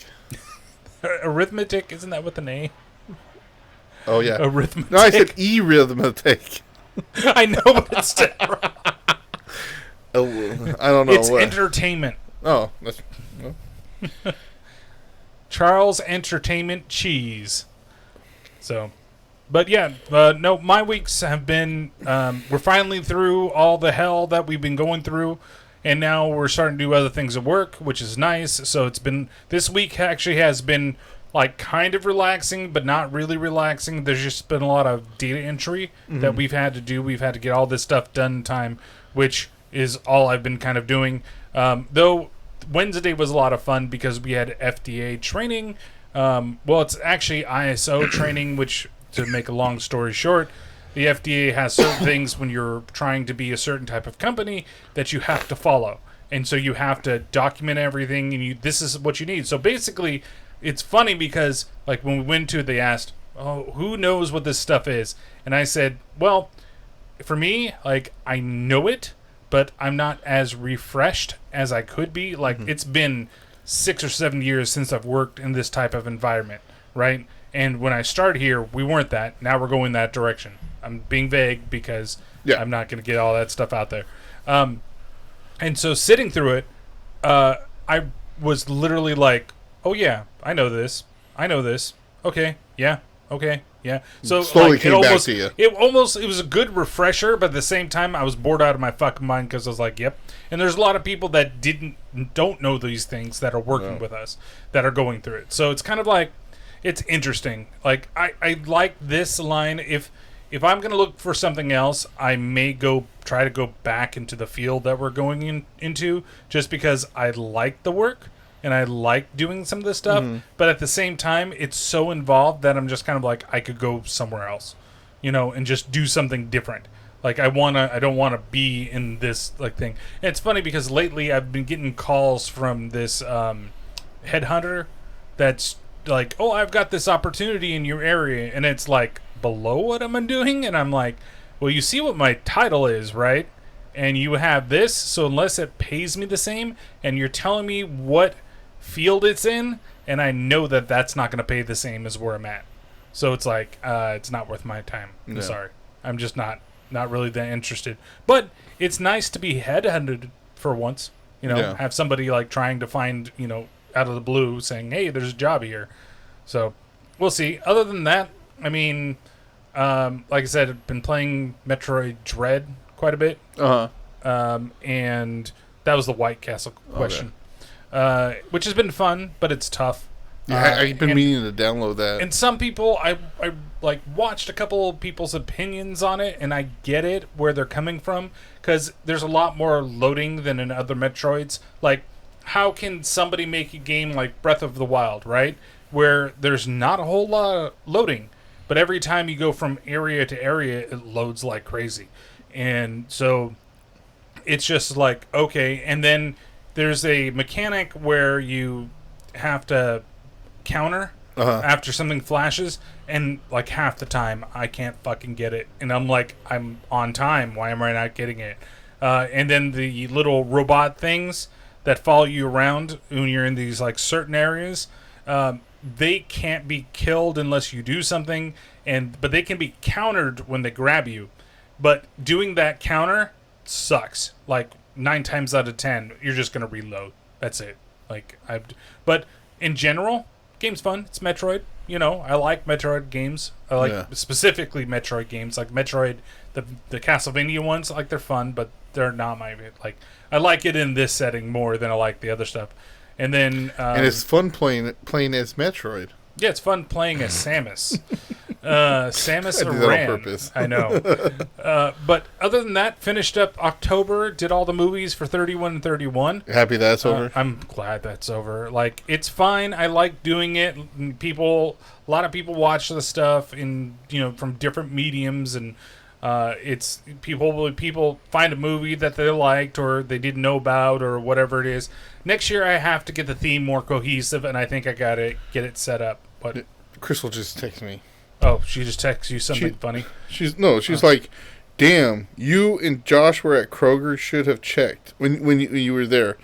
[SPEAKER 1] Arithmetic, isn't that what the name?
[SPEAKER 2] Oh yeah.
[SPEAKER 1] Arithmetic.
[SPEAKER 2] No, I said arithmetic.
[SPEAKER 1] I know, but it's different.
[SPEAKER 2] I don't know.
[SPEAKER 1] It's entertainment.
[SPEAKER 2] Oh, that's.
[SPEAKER 1] Charles Entertainment Cheese. So, But yeah, no, my weeks have been. We're finally through all the hell that we've been going through, and now we're starting to do other things at work, which is nice. So it's been this week actually has been like kind of relaxing, but not really relaxing. There's just been a lot of data entry that we've had to do. We've had to get all this stuff done in time, which is all I've been kind of doing. Though Wednesday was a lot of fun because we had FDA training. Well, it's actually ISO training, which, to make a long story short, the FDA has certain things when you're trying to be a certain type of company that you have to follow. And so you have to document everything, and this is what you need. So basically, it's funny because, like, when we went to it, they asked, oh, who knows what this stuff is? And I said, well, for me, like, I know it, but I'm not as refreshed as I could be. Like, it's been 6 or 7 years since I've worked in this type of environment, right? And when I started here, we weren't that. Now we're going that direction. I'm being vague because I'm not going to get all that stuff out there. And so sitting through it, I was literally like, oh, yeah, I know this. I know this. Okay, yeah, okay, yeah. So
[SPEAKER 2] slowly
[SPEAKER 1] like,
[SPEAKER 2] came back to you.
[SPEAKER 1] It was a good refresher, but at the same time, I was bored out of my fucking mind because I was like, yep. And there's a lot of people that don't know these things that are working with us, that are going through it. So it's kind of like, it's interesting. Like, I like this line. If I'm going to look for something else, I may try to go back into the field that we're going into, just because I like the work and I like doing some of this stuff. But at the same time, it's so involved that I'm just kind of like, I could go somewhere else, and just do something different. Like, I don't want to be in this like thing. And it's funny because lately I've been getting calls from this headhunter that's like, oh, I've got this opportunity in your area, and it's like below what I'm doing, and I'm like, well, you see what my title is, right? And you have this, so unless it pays me the same, and you're telling me what field it's in, and I know that that's not going to pay the same as where I'm at, so it's like, it's not worth my time. I'm sorry, I'm just not really that interested. But it's nice to be headhunted for once, have somebody like trying to find, out of the blue saying, hey, there's a job here. So we'll see. Other than that, I mean, like I said, I've been playing Metroid Dread quite a bit. And that was the White Castle question. Which has been fun, but it's tough.
[SPEAKER 2] Yeah, I've been meaning to download that.
[SPEAKER 1] And some people, I like watched a couple of people's opinions on it, and I get it where they're coming from, because there's a lot more loading than in other Metroids. Like, how can somebody make a game like Breath of the Wild, right, where there's not a whole lot of loading, but every time you go from area to area, it loads like crazy. And so it's just like, okay. And then there's a mechanic where you have to counter after something flashes, and like half the time I can't fucking get it. And I'm like, I'm on time. Why am I not getting it? And then the little robot things that follow you around when you're in these like certain areas, they can't be killed unless you do something, but they can be countered when they grab you. But doing that counter sucks. Like 9 times out of 10, you're just gonna reload. That's it. But in general, game's fun. It's Metroid. I like Metroid games. I like specifically Metroid games, like Metroid, the Castlevania ones. Like, they're fun, but they're not my like. I like it in this setting more than I like the other stuff. And then
[SPEAKER 2] and it's fun playing as Metroid.
[SPEAKER 1] Yeah, it's fun playing as Samus. Samus
[SPEAKER 2] I did
[SPEAKER 1] Aran.
[SPEAKER 2] that on purpose.
[SPEAKER 1] I know. But other than that, finished up October, did all the movies for 31 and 31.
[SPEAKER 2] Happy that's over?
[SPEAKER 1] I'm glad that's over. Like, it's fine. I like doing it. A lot of people watch the stuff from different mediums, and it's people find a movie that they liked or they didn't know about or whatever it is. Next year, I have to get the theme more cohesive, and I think I gotta get it set up. But
[SPEAKER 2] Crystal just texted me.
[SPEAKER 1] Oh, she just texts you something funny?
[SPEAKER 2] She's like, damn, you and Josh were at Kroger, should have checked when you were there.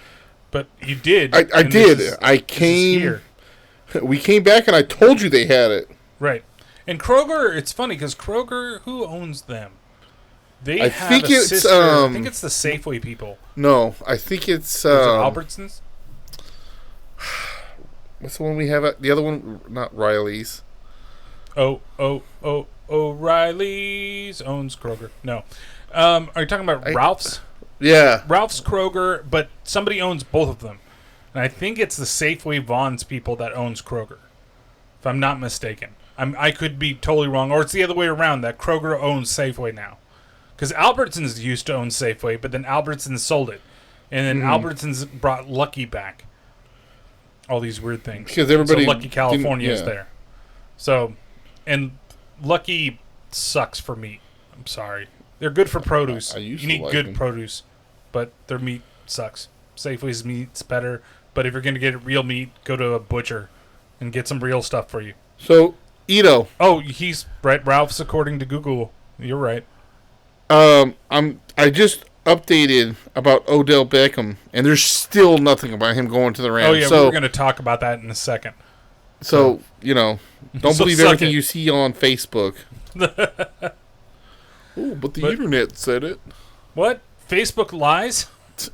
[SPEAKER 1] But you did.
[SPEAKER 2] I did. I came. Here. We came back and I told you they had it.
[SPEAKER 1] Right. And Kroger, it's funny because Kroger, who owns them? I think it's the Safeway people.
[SPEAKER 2] No, I think it's
[SPEAKER 1] is it Albertsons?
[SPEAKER 2] What's the one we have? The other one, not Riley's.
[SPEAKER 1] Oh, O'Reilly's owns Kroger. No. Are you talking about Ralph's?
[SPEAKER 2] Yeah.
[SPEAKER 1] Ralph's, Kroger, but somebody owns both of them. And I think it's the Safeway Vons people that owns Kroger, if I'm not mistaken. I could be totally wrong. Or it's the other way around, that Kroger owns Safeway now. Because Albertsons used to own Safeway, but then Albertsons sold it. And then Albertsons brought Lucky back. All these weird things.
[SPEAKER 2] Because everybody...
[SPEAKER 1] So Lucky California is there. So, and Lucky sucks for meat. I'm sorry. They're good for produce. You need good produce. But their meat sucks. Safeway's meat's better. But if you're going to get real meat, go to a butcher and get some real stuff for you.
[SPEAKER 2] So, Ito.
[SPEAKER 1] Oh, he's right. Ralph's according to Google. You're right.
[SPEAKER 2] I just updated about Odell Beckham, and there's still nothing about him going to the Rams.
[SPEAKER 1] Oh yeah, we were going to talk about that in a second.
[SPEAKER 2] So don't believe everything you see on Facebook. But the internet said it.
[SPEAKER 1] What? Facebook lies?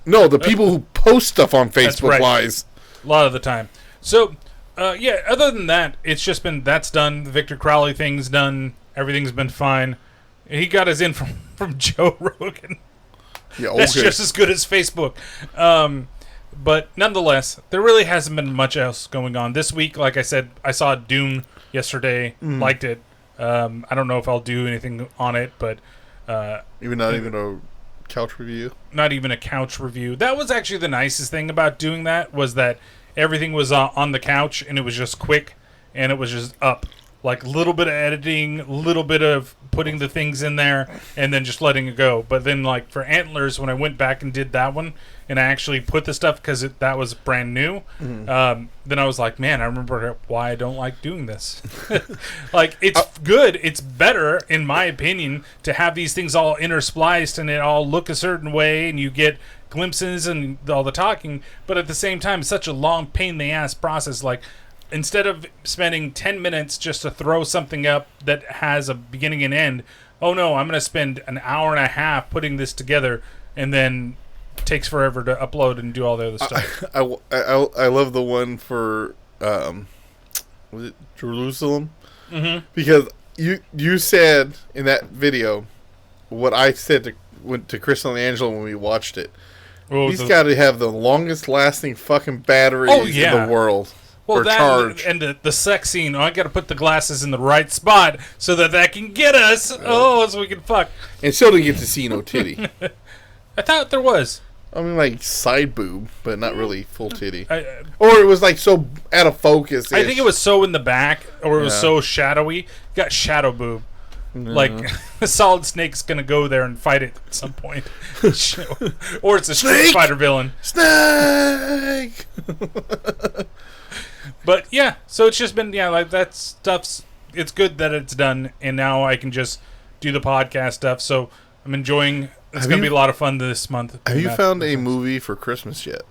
[SPEAKER 2] No, the people who post stuff on Facebook lies.
[SPEAKER 1] A lot of the time. So, other than that, it's just been, that's done. The Victor Crowley thing's done. Everything's been fine. He got his in from Joe Rogan.
[SPEAKER 2] Yeah, okay.
[SPEAKER 1] That's just as good as Facebook. But nonetheless, there really hasn't been much else going on. This week, like I said, I saw Dune yesterday. Liked it. I don't know if I'll do anything on it, but...
[SPEAKER 2] not even a couch review?
[SPEAKER 1] Not even a couch review. That was actually the nicest thing about doing that, was that everything was on the couch, and it was just quick, and it was just up. Like, a little bit of editing, a little bit of putting the things in there, and then just letting it go. But then, like, for Antlers, when I went back and did that one, and I actually put the stuff, because that was brand new, then I was like, man, I remember why I don't like doing this. Like, it's good, it's better, in my opinion, to have these things all interspliced, and it all look a certain way, and you get glimpses and all the talking, but at the same time, it's such a long, pain-in-the-ass process. Like, instead of spending 10 minutes just to throw something up that has a beginning and end, oh no, I'm going to spend an hour and a half putting this together, and then it takes forever to upload and do all the other stuff.
[SPEAKER 2] I love the one for, was it Jerusalem? Mm-hmm. Because you said in that video what I said to Chris and Angela when we watched it. He's got to have the longest lasting fucking batteries in the world.
[SPEAKER 1] Well, and the sex scene, I got to put the glasses in the right spot so that can get us. So we can fuck.
[SPEAKER 2] And still didn't get to see no titty.
[SPEAKER 1] I thought there was.
[SPEAKER 2] I mean, like, side boob, but not really full titty. Or it was, like, so out of focus.
[SPEAKER 1] I think it was so in the back, or it was so shadowy. Got shadow boob. No. Like, Solid Snake's going to go there and fight it at some point. Or it's a Street Fighter villain.
[SPEAKER 2] Snake!
[SPEAKER 1] But yeah, so it's just been, like, that stuff's, it's good that it's done, and now I can just do the podcast stuff, so I'm enjoying, it's going to be a lot of fun this month.
[SPEAKER 2] Have you found a movie for Christmas yet?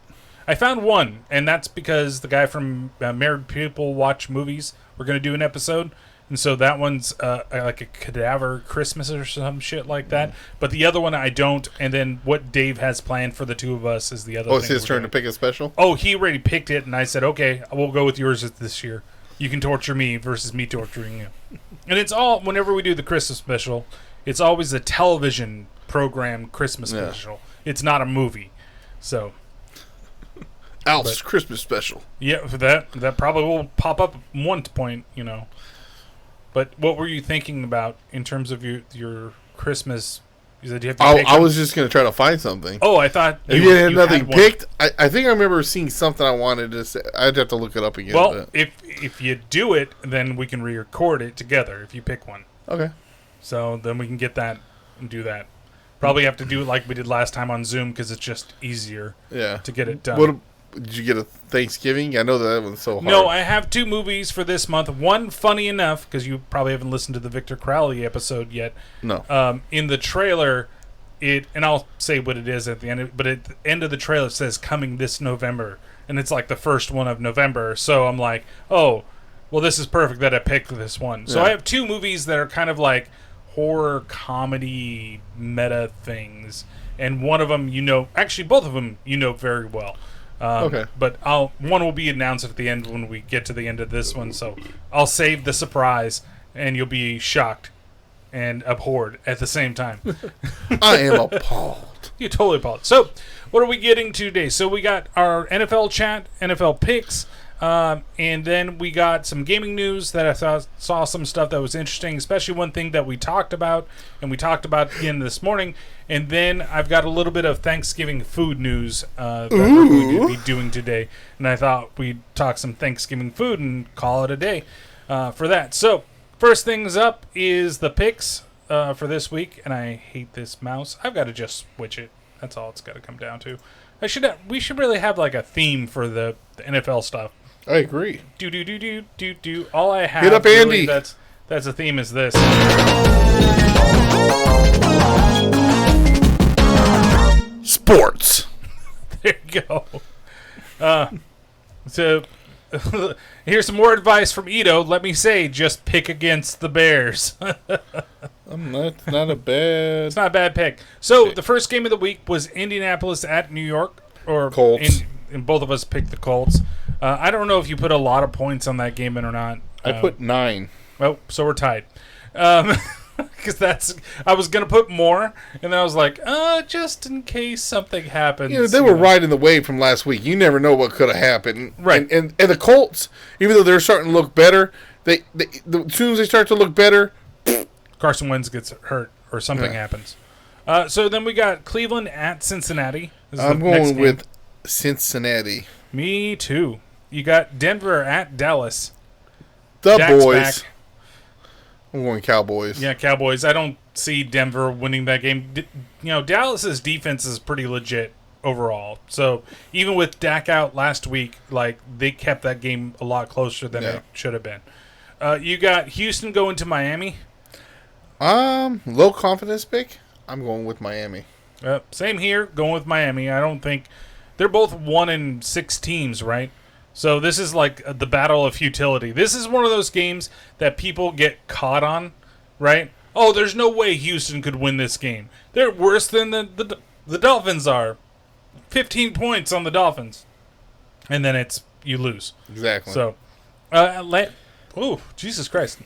[SPEAKER 1] I found one, and that's because the guy from Married People Watch Movies, we're going to do an episode, and so that one's like a Cadaver Christmas or some shit like that. But the other one I don't. And then what Dave has planned for the two of us is the other.
[SPEAKER 2] Oh, it's his turn to pick a special?
[SPEAKER 1] Oh, he already picked it, and I said, okay, we'll go with yours this year. You can torture me versus me torturing you. And it's all, whenever we do the Christmas special, it's always a television program Christmas special. It's not a movie. So...
[SPEAKER 2] Alf's Christmas special.
[SPEAKER 1] Yeah, for that probably will pop up at one point, But what were you thinking about in terms of your Christmas? You said you have to pick
[SPEAKER 2] I was just going to try to find something.
[SPEAKER 1] Oh, I thought
[SPEAKER 2] you had nothing picked. I think I remember seeing something I wanted to say. I'd have to look it up again.
[SPEAKER 1] Well, if you do it, then we can re-record it together if you pick one.
[SPEAKER 2] Okay.
[SPEAKER 1] So then we can get that and do that. Probably have to do it like we did last time on Zoom because it's just easier to get it done.
[SPEAKER 2] Did you get a Thanksgiving? I know that one's so hard.
[SPEAKER 1] No, I have two movies for this month. One, funny enough, because you probably haven't listened to the Victor Crowley episode yet.
[SPEAKER 2] No.
[SPEAKER 1] In the trailer, and I'll say what it is at the end, but at the end of the trailer it says coming this November, and it's like the first one of November. So I'm like, oh, well, this is perfect that I picked this one. So I have two movies that are kind of like horror comedy meta things, and one of them actually both of them very well.
[SPEAKER 2] Okay.
[SPEAKER 1] But one will be announced at the end when we get to the end of this one, so I'll save the surprise, and you'll be shocked and abhorred at the same time.
[SPEAKER 2] I am appalled.
[SPEAKER 1] You're totally appalled. So, what are we getting today? So, we got our NFL chat, NFL picks, and then we got some gaming news that I saw some stuff that was interesting, especially one thing that we talked about, and we talked about again this morning. And then I've got a little bit of Thanksgiving food news that we're going to be doing today. And I thought we'd talk some Thanksgiving food and call it a day for that. So, first things up is the picks for this week. And I hate this mouse. I've got to just switch it. That's all it's got to come down to. We should really have like a theme for the NFL stuff.
[SPEAKER 2] I agree.
[SPEAKER 1] Do. All I have
[SPEAKER 2] hit up
[SPEAKER 1] really,
[SPEAKER 2] Andy.
[SPEAKER 1] That's a theme is this.
[SPEAKER 2] Sports.
[SPEAKER 1] There you go. So here's some more advice from Ito. Let me say, just pick against the Bears.
[SPEAKER 2] That's not a bad.
[SPEAKER 1] It's not a bad pick. So the first game of the week was Indianapolis at New York, or
[SPEAKER 2] Colts.
[SPEAKER 1] And both of us picked the Colts. I don't know if you put a lot of points on that game in or not.
[SPEAKER 2] I put 9.
[SPEAKER 1] Oh, so we're tied. Because I was gonna put more, and then I was like, just in case something happens.
[SPEAKER 2] They were riding the wave from last week. You never know what could have happened.
[SPEAKER 1] Right.
[SPEAKER 2] And the Colts, even though they're starting to look better, as soon as they start to look better,
[SPEAKER 1] Carson Wentz gets hurt or something happens. So then we got Cleveland at Cincinnati.
[SPEAKER 2] I'm going with Cincinnati.
[SPEAKER 1] Me too. You got Denver at Dallas.
[SPEAKER 2] The
[SPEAKER 1] Dak's
[SPEAKER 2] boys.
[SPEAKER 1] back.
[SPEAKER 2] I'm going Cowboys.
[SPEAKER 1] Yeah, Cowboys. I don't see Denver winning that game. Dallas's defense is pretty legit overall. So even with Dak out last week, like they kept that game a lot closer than it should have been. You got Houston going to Miami.
[SPEAKER 2] Low confidence pick. I'm going with Miami.
[SPEAKER 1] Same here. Going with Miami. I don't think they're both 1-6 teams, right? So this is like the battle of futility. This is one of those games that people get caught on, right? Oh, there's no way Houston could win this game. They're worse than the Dolphins are. 15 points on the Dolphins. And then you lose.
[SPEAKER 2] Exactly.
[SPEAKER 1] So, Jesus Christ.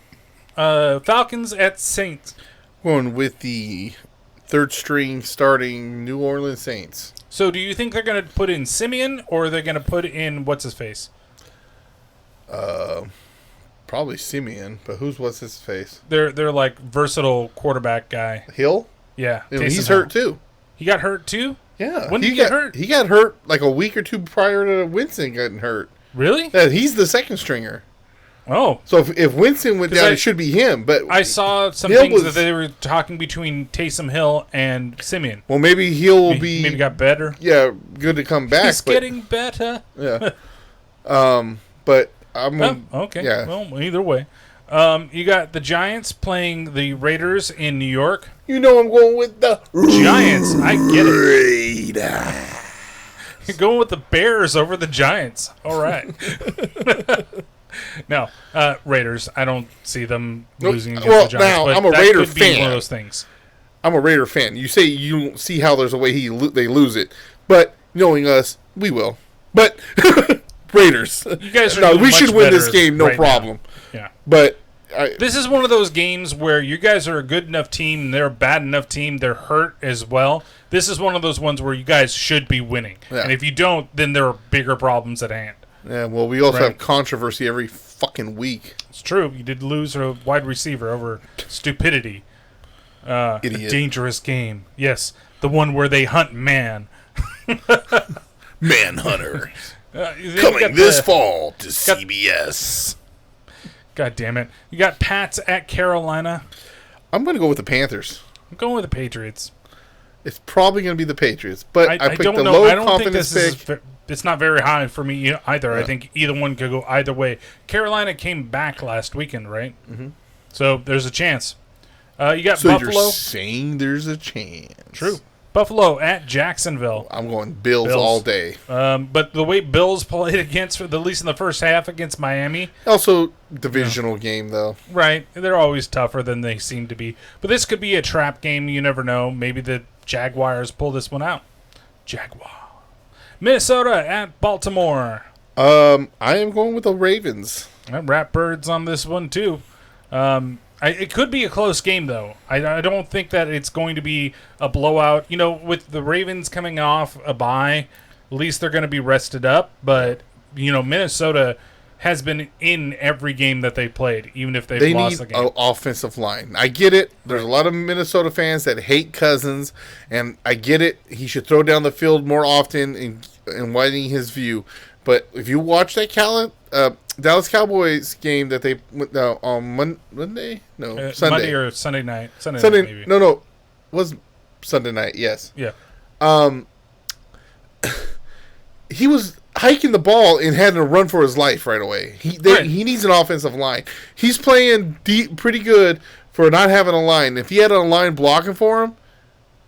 [SPEAKER 1] Falcons at Saints.
[SPEAKER 2] Going with the third string starting New Orleans Saints.
[SPEAKER 1] So do you think they're going to put in Simeon or they're going to put in what's-his-face?
[SPEAKER 2] Probably Simeon, but what's his face?
[SPEAKER 1] They're like versatile quarterback guy.
[SPEAKER 2] Hill?
[SPEAKER 1] Yeah.
[SPEAKER 2] He's hurt too.
[SPEAKER 1] He got hurt too?
[SPEAKER 2] Yeah.
[SPEAKER 1] When did he get hurt?
[SPEAKER 2] He got hurt like a week or two prior to Winston getting hurt.
[SPEAKER 1] Really?
[SPEAKER 2] Yeah, he's the second stringer.
[SPEAKER 1] Oh.
[SPEAKER 2] So if Winston went down, it should be him. But
[SPEAKER 1] I saw some
[SPEAKER 2] Hill
[SPEAKER 1] things that they were talking between Taysom Hill and Simeon.
[SPEAKER 2] Well, maybe Hill will be...
[SPEAKER 1] Maybe got better.
[SPEAKER 2] Yeah, good to come back.
[SPEAKER 1] He's getting better.
[SPEAKER 2] Yeah. But I'm...
[SPEAKER 1] okay.
[SPEAKER 2] Yeah.
[SPEAKER 1] Well, either way. You got the Giants playing the Raiders in New York.
[SPEAKER 2] I'm going with the...
[SPEAKER 1] Giants. I get it.
[SPEAKER 2] Raiders.
[SPEAKER 1] You're going with the Bears over the Giants. All right. No, Raiders. I don't see them losing against the Giants.
[SPEAKER 2] Now,
[SPEAKER 1] but
[SPEAKER 2] I'm a
[SPEAKER 1] that
[SPEAKER 2] Raider
[SPEAKER 1] could be
[SPEAKER 2] fan.
[SPEAKER 1] one of those things.
[SPEAKER 2] I'm a Raider fan. You say you don't see how there's a way they lose it, but knowing us, we will. But Raiders.
[SPEAKER 1] You guys are
[SPEAKER 2] we should win this game, no
[SPEAKER 1] right
[SPEAKER 2] problem.
[SPEAKER 1] Now. Yeah.
[SPEAKER 2] But
[SPEAKER 1] this is one of those games where you guys are a good enough team, and they're a bad enough team. They're hurt as well. This is one of those ones where you guys should be winning, and if you don't, then there are bigger problems at hand.
[SPEAKER 2] Yeah, well, we also have controversy every fucking week.
[SPEAKER 1] It's true. You did lose a wide receiver over stupidity.
[SPEAKER 2] Idiot.
[SPEAKER 1] A dangerous game. Yes, the one where they hunt man.
[SPEAKER 2] Manhunter. Coming this fall to CBS.
[SPEAKER 1] God damn it. You got Pats at Carolina.
[SPEAKER 2] I'm going to go with the Panthers.
[SPEAKER 1] I'm going with the Patriots.
[SPEAKER 2] It's probably going to be the Patriots, but I picked
[SPEAKER 1] don't
[SPEAKER 2] the
[SPEAKER 1] know.
[SPEAKER 2] low
[SPEAKER 1] I don't think
[SPEAKER 2] confidence
[SPEAKER 1] this
[SPEAKER 2] pick.
[SPEAKER 1] It's not very high for me either.
[SPEAKER 2] Yeah.
[SPEAKER 1] I think either one could go either way. Carolina came back last weekend, right?
[SPEAKER 2] Mm-hmm.
[SPEAKER 1] So there's a chance. You got
[SPEAKER 2] so
[SPEAKER 1] Buffalo.
[SPEAKER 2] You're saying there's a chance.
[SPEAKER 1] True. Buffalo at Jacksonville.
[SPEAKER 2] I'm going Bills all day.
[SPEAKER 1] But the way Bills played against, at least in the first half, against Miami.
[SPEAKER 2] Also, divisional game, though.
[SPEAKER 1] Right. They're always tougher than they seem to be. But this could be a trap game. You never know. Maybe the Jaguars pull this one out. Jaguar. Minnesota at Baltimore. I
[SPEAKER 2] am going with the Ravens.
[SPEAKER 1] Ratbirds on this one, too. It could be a close game, though. I don't think that it's going to be a blowout. You know, with the Ravens coming off a bye, at least they're going to be rested up. But, you know, Minnesota has been in every game that they played, even if they've lost the game.
[SPEAKER 2] They need an offensive line. I get it. There's a lot of Minnesota fans that hate Cousins, and I get it. He should throw down the field more often and widening his view. But if you watch that Dallas Cowboys game that they on Monday? No, Sunday.
[SPEAKER 1] Monday or Sunday night. Sunday night, maybe.
[SPEAKER 2] No. It was Sunday night, yes.
[SPEAKER 1] Yeah.
[SPEAKER 2] He was hiking the ball and had to run for his life right away. He needs an offensive line. He's playing pretty good for not having a line. If he had a line blocking for him,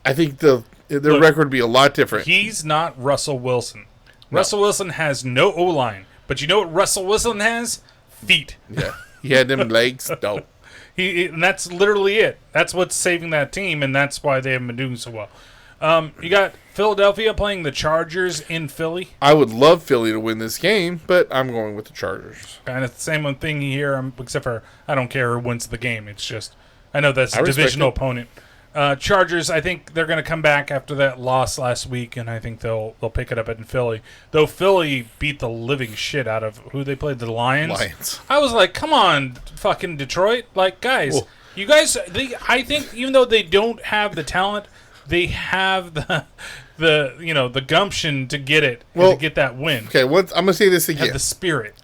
[SPEAKER 2] I think their record would be a lot different.
[SPEAKER 1] He's not Russell Wilson. No. Russell Wilson has no O-line. But you know what Russell Wilson has? Feet.
[SPEAKER 2] Yeah. He had them legs, though.
[SPEAKER 1] And that's literally it. That's what's saving that team, and that's why they haven't been doing so well. You got Philadelphia playing the Chargers in Philly.
[SPEAKER 2] I would love Philly to win this game, but I'm going with the Chargers.
[SPEAKER 1] Kind of the same thing here, except for I don't care who wins the game. It's just, I know that's a divisional opponent. Chargers, I think they're going to come back after that loss last week, and I think they'll pick it up in Philly. Though Philly beat the living shit out of who they played, the Lions. I was like, come on, fucking Detroit. Like, guys, you guys, I think even though they don't have the talent, they have the gumption to get it, and to get that win.
[SPEAKER 2] Okay, I'm going to say this again.
[SPEAKER 1] Have the spirit.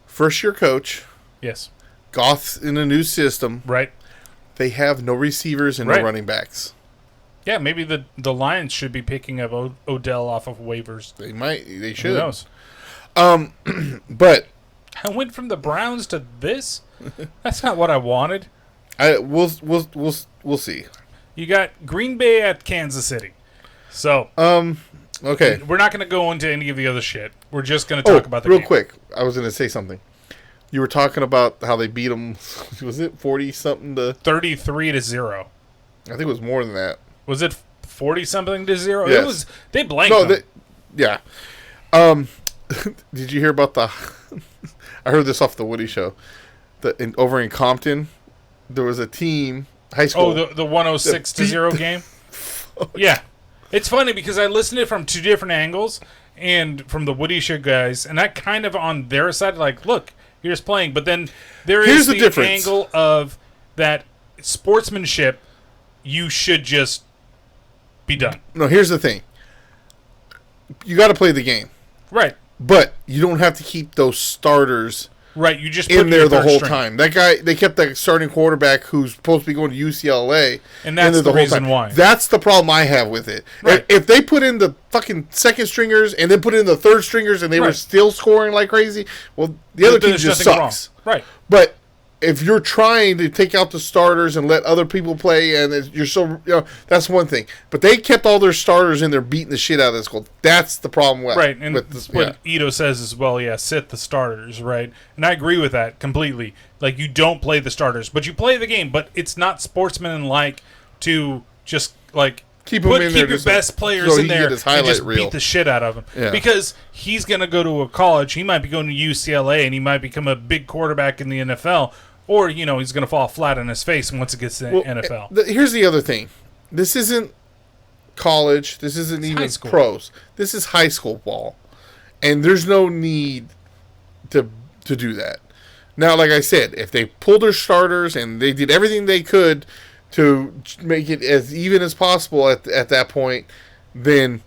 [SPEAKER 2] First-year coach.
[SPEAKER 1] Yes.
[SPEAKER 2] Goth's in a new system.
[SPEAKER 1] Right.
[SPEAKER 2] They have no receivers and no running backs.
[SPEAKER 1] Yeah, maybe the Lions should be picking up Odell off of waivers.
[SPEAKER 2] They might. They should.
[SPEAKER 1] Who knows?
[SPEAKER 2] But
[SPEAKER 1] I went from the Browns to this. That's not what I wanted.
[SPEAKER 2] We'll see.
[SPEAKER 1] You got Green Bay at Kansas City. So
[SPEAKER 2] okay,
[SPEAKER 1] we're not going to go into any of the other shit. We're just going to talk about the game.
[SPEAKER 2] Real quick. I was going to say something. You were talking about how they beat them. Was it 40-something to
[SPEAKER 1] 33-0?
[SPEAKER 2] I think it was more than that.
[SPEAKER 1] Was it 40-something to 0?
[SPEAKER 2] Yes.
[SPEAKER 1] It was. They blanked them.
[SPEAKER 2] Yeah. Did you hear about the? I heard this off the Woody Show. Over in Compton, there was a team, high school.
[SPEAKER 1] Oh, the 106-0 game. Yeah, it's funny because I listened to it from two different angles, and from the Woody Show guys, and I kind of on their side, like, look. You're just playing, but then here's the difference. Angle of that sportsmanship. You should just be done.
[SPEAKER 2] No, here's the thing. You got to play the game,
[SPEAKER 1] right?
[SPEAKER 2] But you don't have to keep those starters,
[SPEAKER 1] right? You just
[SPEAKER 2] in there the whole time. That guy, they kept that starting quarterback who's supposed to be going to UCLA,
[SPEAKER 1] and that's the reason why.
[SPEAKER 2] That's the problem I have with it.
[SPEAKER 1] Right.
[SPEAKER 2] If they put in the fucking second stringers and then put in the third stringers and they were still scoring like crazy, well, the other team just sucks.
[SPEAKER 1] Wrong. Right.
[SPEAKER 2] But if you're trying to take out the starters and let other people play, and you're so, that's one thing. But they kept all their starters in there beating the shit out of this school. That's the problem.
[SPEAKER 1] Right, and that's what Ito says as well. Yeah, sit the starters, right? And I agree with that completely. Like, you don't play the starters, but you play the game. But it's not sportsman-like to just, like, keep your best players in there and just beat the shit out of them. Yeah. Because he's going to go to a college. He might be going to UCLA, and he might become a big quarterback in the NFL. Or, he's going to fall flat on his face once it gets to the NFL.
[SPEAKER 2] Here's the other thing. This isn't college. This isn't even pros. This is high school ball. And there's no need to do that. Now, like I said, if they pulled their starters and they did everything they could to make it as even as possible at that point, then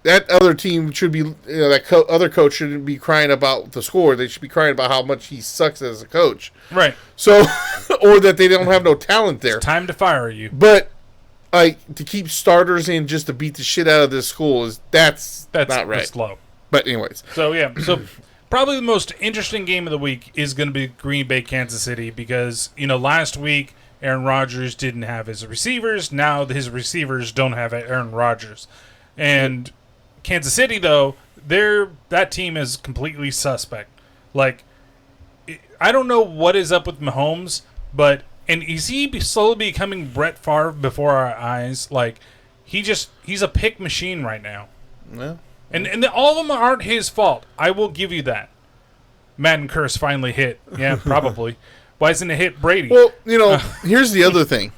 [SPEAKER 2] that other team should be, other coach shouldn't be crying about the score. They should be crying about how much he sucks as a coach.
[SPEAKER 1] Right.
[SPEAKER 2] So, or that they don't have no talent there.
[SPEAKER 1] It's time to fire you.
[SPEAKER 2] But, to keep starters in just to beat the shit out of this school that's not right.
[SPEAKER 1] That's low.
[SPEAKER 2] But anyways.
[SPEAKER 1] So, yeah. So, probably the most interesting game of the week is going to be Green Bay, Kansas City, because, last week Aaron Rodgers didn't have his receivers. Now his receivers don't have Aaron Rodgers. And Kansas City, though, that team is completely suspect. Like, I don't know what is up with Mahomes, and is he slowly becoming Brett Favre before our eyes? Like, he's a pick machine right now.
[SPEAKER 2] Yeah.
[SPEAKER 1] And all of them aren't his fault. I will give you that. Madden curse finally hit. Yeah, probably. Why isn't it hit Brady?
[SPEAKER 2] Well, here's the other thing.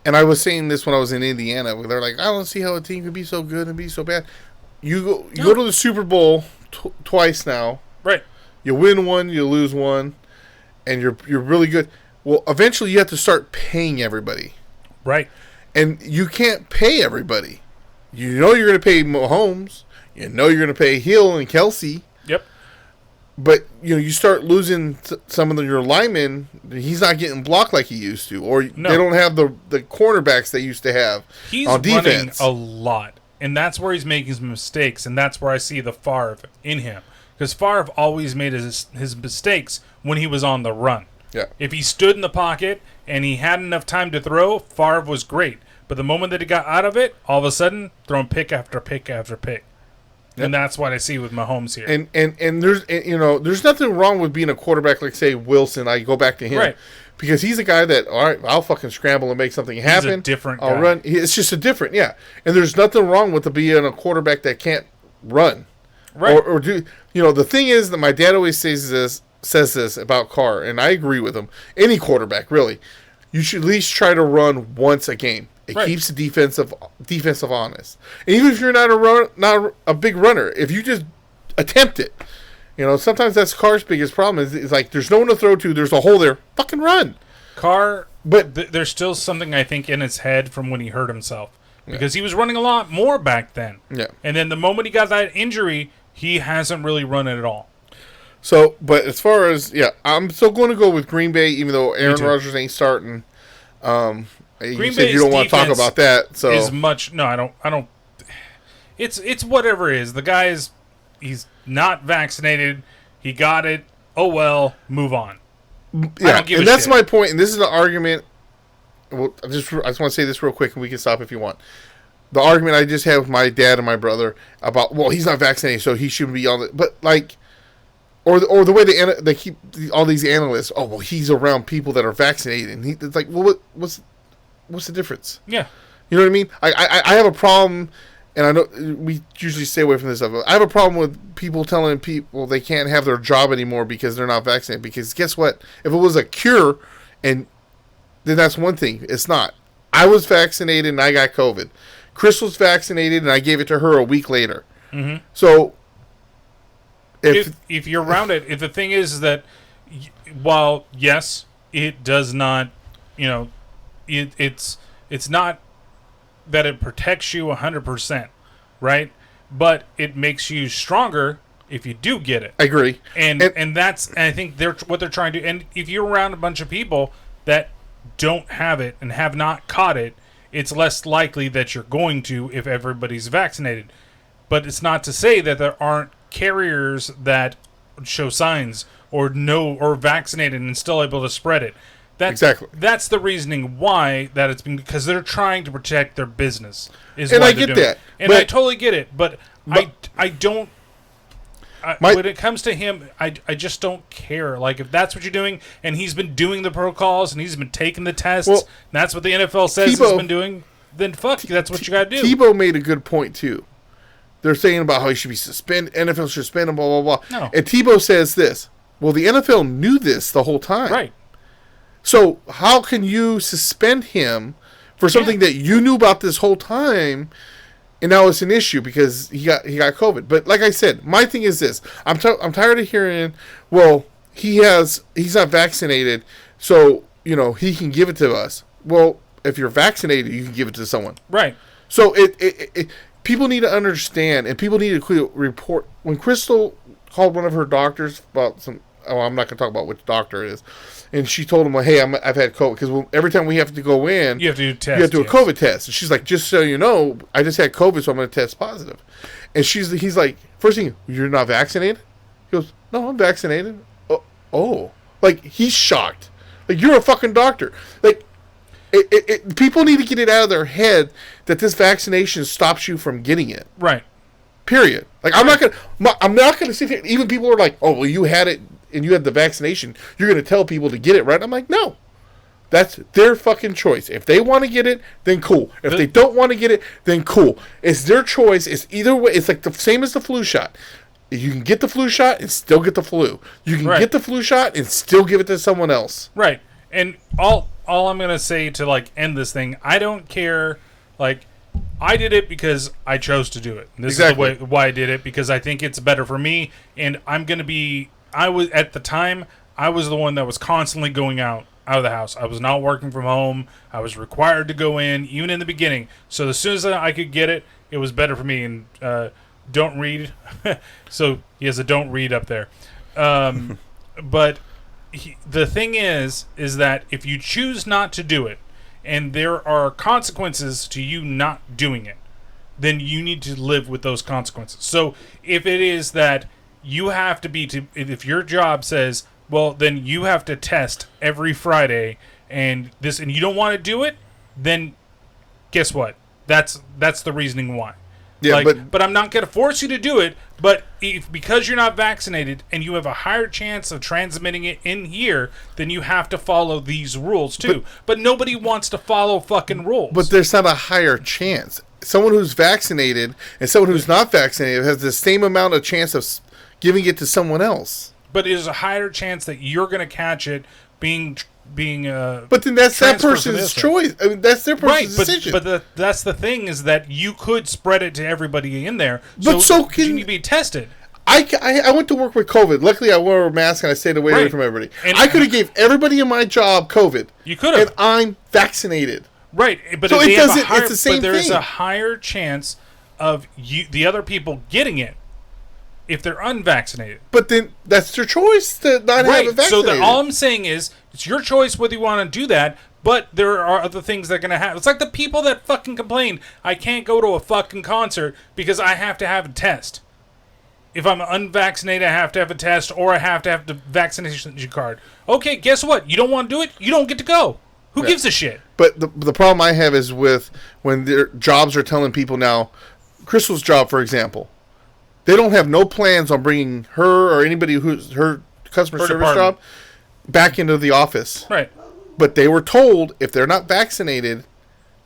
[SPEAKER 2] And I was saying this when I was in Indiana. Where they're like, I don't see how a team can be so good and be so bad. You go to the Super Bowl twice now.
[SPEAKER 1] Right.
[SPEAKER 2] You win one, you lose one, and you're really good. Well, eventually you have to start paying everybody.
[SPEAKER 1] Right.
[SPEAKER 2] And you can't pay everybody. You know you're going to pay Mahomes. You know you're going to pay Hill and Kelsey.
[SPEAKER 1] Yep.
[SPEAKER 2] But, you start losing some of your linemen. He's not getting blocked like he used to. Or they don't have the cornerbacks they used to have on defense.
[SPEAKER 1] He's running a lot. And that's where he's making his mistakes. And that's where I see the Favre in him. Because Favre always made his mistakes when he was on the run.
[SPEAKER 2] Yeah.
[SPEAKER 1] If he stood in the pocket and he had enough time to throw, Favre was great. But the moment that he got out of it, all of a sudden, throwing pick after pick after pick. Yep. And that's what I see with Mahomes here.
[SPEAKER 2] And there's nothing wrong with being a quarterback like, say, Wilson. I go back to him.
[SPEAKER 1] Right.
[SPEAKER 2] Because he's a guy that, all right, I'll fucking scramble and make something happen.
[SPEAKER 1] He's a different guy.
[SPEAKER 2] I'll run. It's just a different, yeah. And there's nothing wrong with being a quarterback that can't run.
[SPEAKER 1] Right.
[SPEAKER 2] Or do, the thing is that my dad always says this about Carr, and I agree with him. Any quarterback, really. You should at least try to run once a game. It keeps the defensive honest. And even if you're not a big runner, if you just attempt it, sometimes that's Carr's biggest problem. Is like there's no one to throw to. There's a hole there. Fucking run.
[SPEAKER 1] Carr, but there's still something I think in his head from when he hurt himself because he was running a lot more back then.
[SPEAKER 2] Yeah.
[SPEAKER 1] And then the moment he got that injury, he hasn't really run it at all.
[SPEAKER 2] So, but as far as I'm still going to go with Green Bay, even though Aaron Rodgers ain't starting. You said you don't want to talk about that. So
[SPEAKER 1] I don't. It's whatever it is. The guy he's not vaccinated. He got it. Oh well, move on.
[SPEAKER 2] Yeah, and that's my point. And this is the argument. Well, I just want to say this real quick, and we can stop if you want. The argument I just had with my dad and my brother about, well, he's not vaccinated, so he shouldn't be on the. But like, or the way they keep all these analysts. Oh well, he's around people that are vaccinated, and it's like, well, what's the difference?
[SPEAKER 1] Yeah,
[SPEAKER 2] you know what I mean. I have a problem, and I know we usually stay away from this stuff. I have a problem with people telling people they can't have their job anymore because they're not vaccinated. Because guess what? If it was a cure, then that's one thing. It's not. I was vaccinated and I got COVID. Chris was vaccinated and I gave it to her a week later.
[SPEAKER 1] Mm-hmm.
[SPEAKER 2] So
[SPEAKER 1] if you're around it, if the thing is that while yes, it does not, it's not that it protects you 100%, right? But it makes you stronger if you do get it.
[SPEAKER 2] I agree.
[SPEAKER 1] And I think what they're trying to. And if you're around a bunch of people that don't have it and have not caught it, it's less likely that you're going to if everybody's vaccinated. But it's not to say that there aren't carriers that show signs or vaccinated and still able to spread it.
[SPEAKER 2] Exactly.
[SPEAKER 1] That's the reasoning why that it's been, because they're trying to protect their business.
[SPEAKER 2] And I get that.
[SPEAKER 1] And I totally get it. But I don't. When it comes to him, I just don't care. Like, if that's what you're doing, and he's been doing the protocols, and he's been taking the tests, and that's what the NFL says he's been doing, then fuck, that's what you got to do.
[SPEAKER 2] Tebow made a good point, too. They're saying about how he should be suspended, NFL should suspend him, blah, blah, blah.
[SPEAKER 1] No.
[SPEAKER 2] And Tebow says this, well, the NFL knew this the whole time.
[SPEAKER 1] Right.
[SPEAKER 2] So how can you suspend him for something that you knew about this whole time? And now it's an issue because he got COVID. But like I said, my thing is this: I'm tired of hearing, well, he's not vaccinated, so he can give it to us. Well, if you're vaccinated, you can give it to someone.
[SPEAKER 1] Right.
[SPEAKER 2] So people need to understand, and people need to report. When Crystal called one of her doctors about some, I'm not going to talk about which doctor it is, and she told him, well, hey, I've had COVID, because every time we have to go in,
[SPEAKER 1] you have to do a test.
[SPEAKER 2] You have to do a COVID test. And she's like, just so you know, I just had COVID, so I'm going to test positive. And he's like, first thing, you're not vaccinated? He goes, no, I'm vaccinated. Oh. Like, he's shocked. Like, you're a fucking doctor. Like, people need to get it out of their head that this vaccination stops you from getting it.
[SPEAKER 1] Right.
[SPEAKER 2] Period. Like, I'm not gonna sit here. Even people are like, oh, well, you had it and you had the vaccination, you're gonna tell people to get it, right? I'm like, no. That's their fucking choice. If they want to get it, then cool. If they don't want to get it, then cool. It's their choice. It's either way. It's like the same as the flu shot. You can get the flu shot and still get the flu. You can get the flu shot and still give it to someone else.
[SPEAKER 1] Right. And all I'm going to say to, like, end this thing, I don't care, like, I did it because I chose to do it. And this is why I did it, because I think it's better for me, and I'm going to be, at the time, I was the one that was constantly going out of the house. I was not working from home. I was required to go in, even in the beginning. So as soon as I could get it, it was better for me. And don't read. So he has a don't read up there. But the thing is that if you choose not to do it, and there are consequences to you not doing it, then you need to live with those consequences. So if it is that you have to if your job says, well, then you have to test every Friday, and you don't want to do it, then guess what? That's the reasoning why. Yeah, but I'm not going to force you to do it. But because you're not vaccinated and you have a higher chance of transmitting it in here, then you have to follow these rules too. But nobody wants to follow fucking rules.
[SPEAKER 2] But there's not a higher chance. Someone who's vaccinated and someone who's not vaccinated has the same amount of chance of giving it to someone else.
[SPEAKER 1] But there's a higher chance that you're going to catch it being
[SPEAKER 2] but then that's that person's choice. I mean, that's their person's decision.
[SPEAKER 1] But that's the thing, is that you could spread it to everybody in there.
[SPEAKER 2] But so can
[SPEAKER 1] you need to be tested.
[SPEAKER 2] I went to work with COVID. Luckily, I wore a mask and I stayed away from everybody. And I could have gave everybody in my job COVID.
[SPEAKER 1] You could have.
[SPEAKER 2] And I'm vaccinated.
[SPEAKER 1] Right, but
[SPEAKER 2] so it doesn't. It's the same thing.
[SPEAKER 1] But there's a higher chance of the other people getting it if they're unvaccinated.
[SPEAKER 2] But then that's their choice to not have it vaccinated.
[SPEAKER 1] So all I'm saying is, it's your choice whether you want to do that, but there are other things that are going to happen. It's like the people that fucking complain, I can't go to a fucking concert because I have to have a test. If I'm unvaccinated, I have to have a test, or I have to have the vaccination card. Okay, guess what? You don't want to do it? You don't get to go. Who gives a shit?
[SPEAKER 2] But the problem I have is with when their jobs are telling people now, Crystal's job, for example, they don't have no plans on bringing her or anybody who's her customer service job back into the office.
[SPEAKER 1] Right.
[SPEAKER 2] But they were told if they're not vaccinated,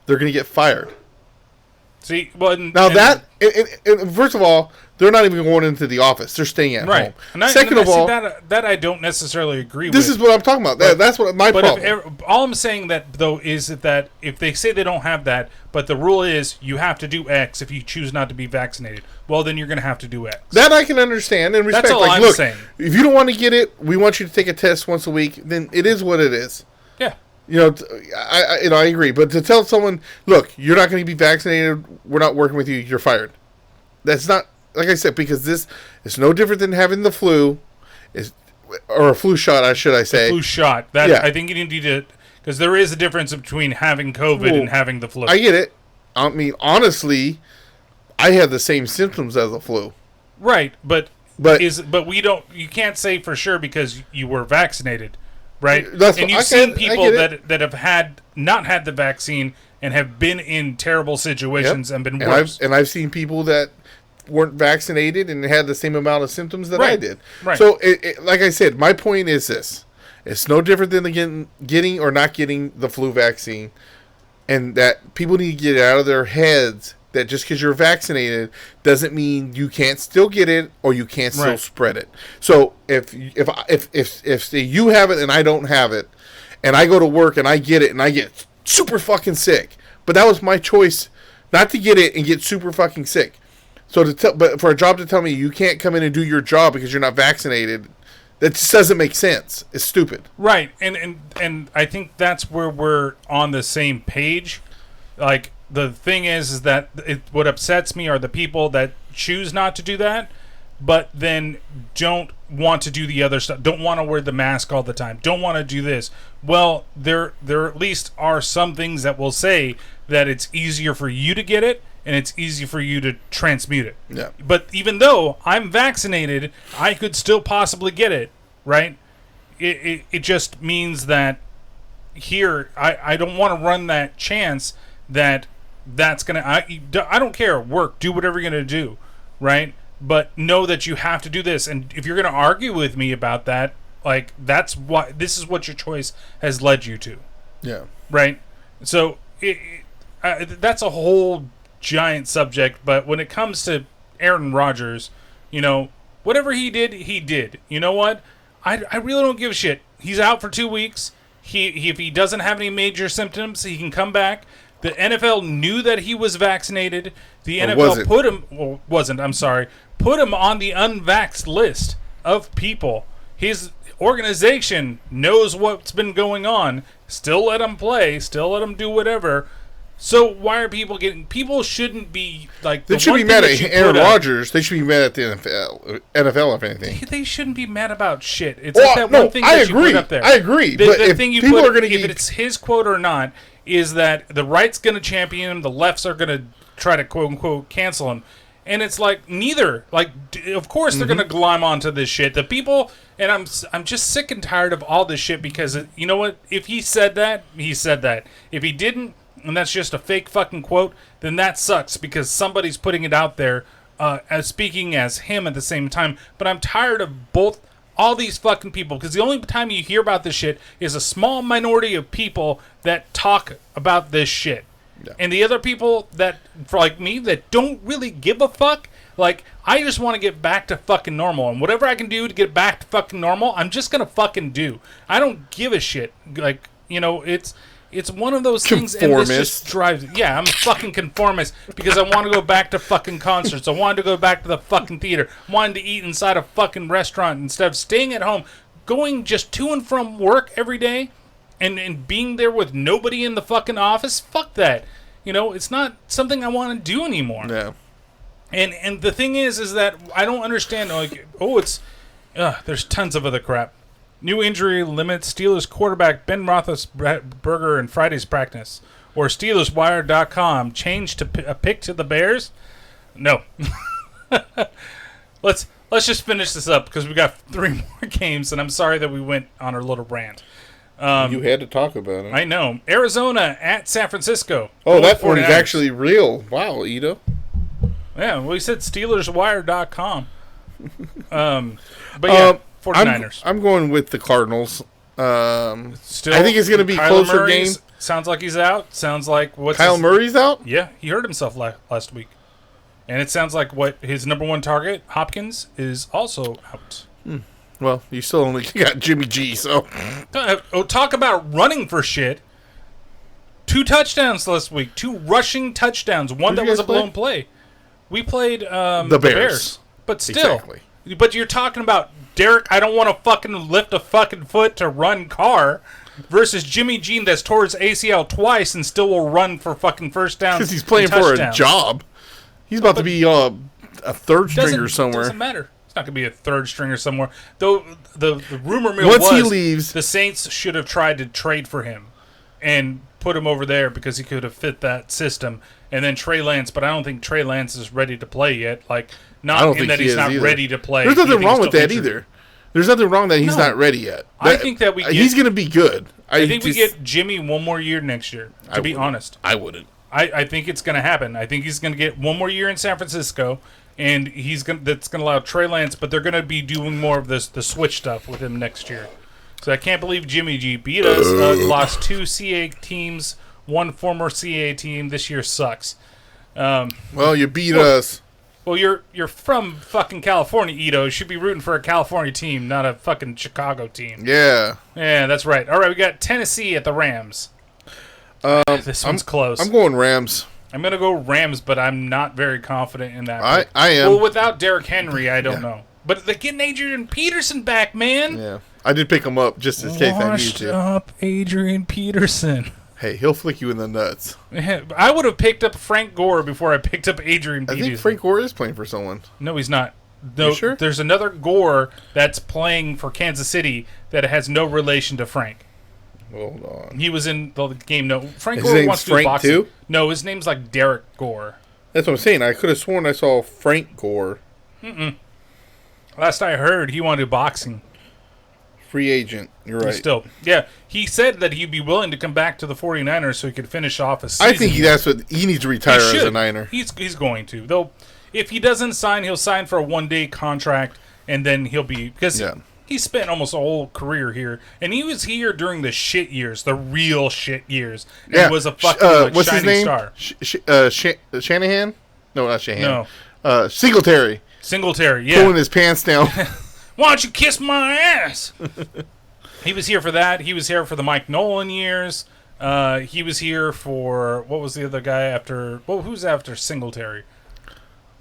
[SPEAKER 2] they're going to get fired.
[SPEAKER 1] See, well,
[SPEAKER 2] first of all, they're not even going into the office; they're staying at home. Second of all,
[SPEAKER 1] that I don't necessarily agree with.
[SPEAKER 2] This is what I'm talking about. That's what my problem.
[SPEAKER 1] All I'm saying is that if they say they don't have that, but the rule is you have to do X if you choose not to be vaccinated, well, then you're going to have to do X.
[SPEAKER 2] That I can understand and respect.
[SPEAKER 1] That's all I'm saying.
[SPEAKER 2] If you don't want to get it, we want you to take a test once a week. Then it is what it is.
[SPEAKER 1] Yeah.
[SPEAKER 2] I agree. But to tell someone, look, you're not going to be vaccinated, we're not working with you, you're fired. That's not, like I said, because this is no different than having the flu, or a flu shot, should I say.
[SPEAKER 1] The flu shot. I think you need to, because there is a difference between having COVID and having the flu.
[SPEAKER 2] I get it. I mean, honestly, I have the same symptoms as the flu.
[SPEAKER 1] Right, but you can't say for sure because you were vaccinated. Right, and you've seen people that have not had the vaccine and have been in terrible situations and been worse.
[SPEAKER 2] I've seen people that weren't vaccinated and had the same amount of symptoms that I did.
[SPEAKER 1] Right.
[SPEAKER 2] So, like I said, my point is this: it's no different than getting or not getting the flu vaccine, and that people need to get it out of their heads that just because you're vaccinated doesn't mean you can't still get it or you can't still spread it. So if you have it and I don't have it, and I go to work and I get it and I get super fucking sick, but that was my choice not to get it and get super fucking sick. So but for a job to tell me you can't come in and do your job because you're not vaccinated, that just doesn't make sense. It's stupid.
[SPEAKER 1] Right, and I think that's where we're on the same page. Like, the thing is that what upsets me are the people that choose not to do that, but then don't want to do the other stuff, don't want to wear the mask all the time, don't want to do this. Well, there at least are some things that will say that it's easier for you to get it and it's easy for you to transmute it.
[SPEAKER 2] Yeah.
[SPEAKER 1] But even though I'm vaccinated, I could still possibly get it, right? It just means that here, I don't want to run that chance that's going to... I don't care. Work. Do whatever you're going to do, right? But know that you have to do this. And if you're going to argue with me about that, like, this is what your choice has led you to.
[SPEAKER 2] Yeah.
[SPEAKER 1] Right? So, that's a whole giant subject. But when it comes to Aaron Rodgers, Whatever he did, he did. You know what? I really don't give a shit. He's out for 2 weeks. If he doesn't have any major symptoms, he can come back. The NFL knew that he was vaccinated. The NFL put him on the unvaxxed list of people. His organization knows what's been going on. Still let him play. Still let him do whatever. So why are people getting... People shouldn't be... like.
[SPEAKER 2] They should be mad at Aaron Rodgers. They should be mad at the NFL if anything.
[SPEAKER 1] They shouldn't be mad about shit. It's like that one thing that you put up there.
[SPEAKER 2] I agree.
[SPEAKER 1] But the thing you put, if it's his quote or not, is that the right's going to champion him, the lefts are going to try to quote-unquote cancel him. And it's like, neither. Like, of course they're going to glom onto this shit. The people... And I'm just sick and tired of all this shit because, you know what? If he said that, he said that. If he didn't, and that's just a fake fucking quote, then that sucks because somebody's putting it out there as speaking as him at the same time. But I'm tired of all these fucking people because the only time you hear about this shit is a small minority of people that talk about this shit. Yeah. And the other people that, for like me, that don't really give a fuck, like, I just want to get back to fucking normal. And whatever I can do to get back to fucking normal, I'm just going to fucking do. I don't give a shit. Like, you know, it's one of those things, and this just drives... Yeah, I'm a fucking conformist because I want to go back to fucking concerts. I wanted to go back to the fucking theater. I wanted to eat inside a fucking restaurant instead of staying at home, going just to and from work every day and being there with nobody in the fucking office. Fuck that. You know, it's not something I want to do anymore.
[SPEAKER 2] Yeah.
[SPEAKER 1] And the thing is that I don't understand, like, there's tons of other crap. New injury limits Steelers quarterback Ben Roethlisberger in Friday's practice. Or SteelersWire.com changed to a pick to the Bears? No. Let's just finish this up because we got 3 more games, and I'm sorry that we went on our little rant.
[SPEAKER 2] You had to talk about it.
[SPEAKER 1] I know. Arizona at San Francisco.
[SPEAKER 2] Oh, that one is actually real. Wow, Ito.
[SPEAKER 1] Yeah, well, he said SteelersWire.com. But yeah, 49ers.
[SPEAKER 2] I'm going with the Cardinals.
[SPEAKER 1] Still,
[SPEAKER 2] I think it's going to be a closer game.
[SPEAKER 1] Sounds like he's out. Sounds like
[SPEAKER 2] Kyle Murray's out?
[SPEAKER 1] Yeah, he hurt himself last week. And it sounds like his number one target, Hopkins, is also out.
[SPEAKER 2] Well, you still only got Jimmy G, so...
[SPEAKER 1] talk about running for shit. 2 touchdowns last week. 2 rushing touchdowns. One that was a blown play. We played the Bears. But still. Exactly. But you're talking about Derek, I don't want to fucking lift a fucking foot to run Carr versus Jimmy G that's tore his ACL twice and still will run for fucking first downs.
[SPEAKER 2] Because he's playing for a job. He's about to be a third stringer somewhere.
[SPEAKER 1] Doesn't matter. It's not going to be a third stringer somewhere. Though the rumor mill
[SPEAKER 2] once he leaves,
[SPEAKER 1] the Saints should have tried to trade for him and put him over there because he could have fit that system. And then Trey Lance, but I don't think Trey Lance is ready to play yet. Like, not in that he's not ready to play.
[SPEAKER 2] There's nothing wrong with that either. There's nothing wrong that he's not ready yet.
[SPEAKER 1] I think that
[SPEAKER 2] he's going to be good.
[SPEAKER 1] I think we get Jimmy one more year next year, to be honest.
[SPEAKER 2] I wouldn't.
[SPEAKER 1] I think it's going to happen. I think he's going to get one more year in San Francisco, and that's going to allow Trey Lance, but they're going to be doing more of the switch stuff with him next year. So I can't believe Jimmy G beat us, lost 2 CA teams, 1 former CA team. This year sucks.
[SPEAKER 2] Well, you beat us.
[SPEAKER 1] Well, you're from fucking California, Ito. You should be rooting for a California team, not a fucking Chicago team.
[SPEAKER 2] Yeah.
[SPEAKER 1] Yeah, that's right. All right, we got Tennessee at the Rams. This one's close.
[SPEAKER 2] I'm going Rams.
[SPEAKER 1] I'm going to go Rams, but I'm not very confident in that.
[SPEAKER 2] I am.
[SPEAKER 1] Well, without Derrick Henry, I don't know. But they're getting Adrian Peterson back, man.
[SPEAKER 2] Yeah. I did pick him up just in case I need to.
[SPEAKER 1] Washed up Adrian Peterson.
[SPEAKER 2] Hey, he'll flick you in the nuts.
[SPEAKER 1] I would have picked up Frank Gore before I picked up Adrian Peterson.
[SPEAKER 2] I think Frank Gore is playing for someone.
[SPEAKER 1] No, he's not. No,
[SPEAKER 2] you sure?
[SPEAKER 1] There's another Gore that's playing for Kansas City that has no relation to Frank.
[SPEAKER 2] Hold on.
[SPEAKER 1] He was in the game. No, Frank
[SPEAKER 2] Gore wants to do boxing. Too?
[SPEAKER 1] No, his name's like Derek Gore.
[SPEAKER 2] That's what I'm saying. I could have sworn I saw Frank Gore.
[SPEAKER 1] Last I heard, he wanted boxing.
[SPEAKER 2] Free agent. You're right.
[SPEAKER 1] Still, yeah. He said that he'd be willing to come back to the 49ers so he could finish off a season.
[SPEAKER 2] I think that's what he needs to retire as a Niner.
[SPEAKER 1] He's going to. Though, if he doesn't sign, he'll sign for a 1-day contract, and then he'll be because he spent almost a whole career here, and he was here during the shit years, the real shit years. And he was a fucking
[SPEAKER 2] what's
[SPEAKER 1] shining
[SPEAKER 2] his name?
[SPEAKER 1] star.
[SPEAKER 2] Shanahan? No, not Shanahan. No. Singletary.
[SPEAKER 1] Singletary, yeah.
[SPEAKER 2] Pulling his pants down.
[SPEAKER 1] Why don't you kiss my ass? He was here for that. He was here for the Mike Nolan years. He was here for, what was the other guy after, well, who's after Singletary?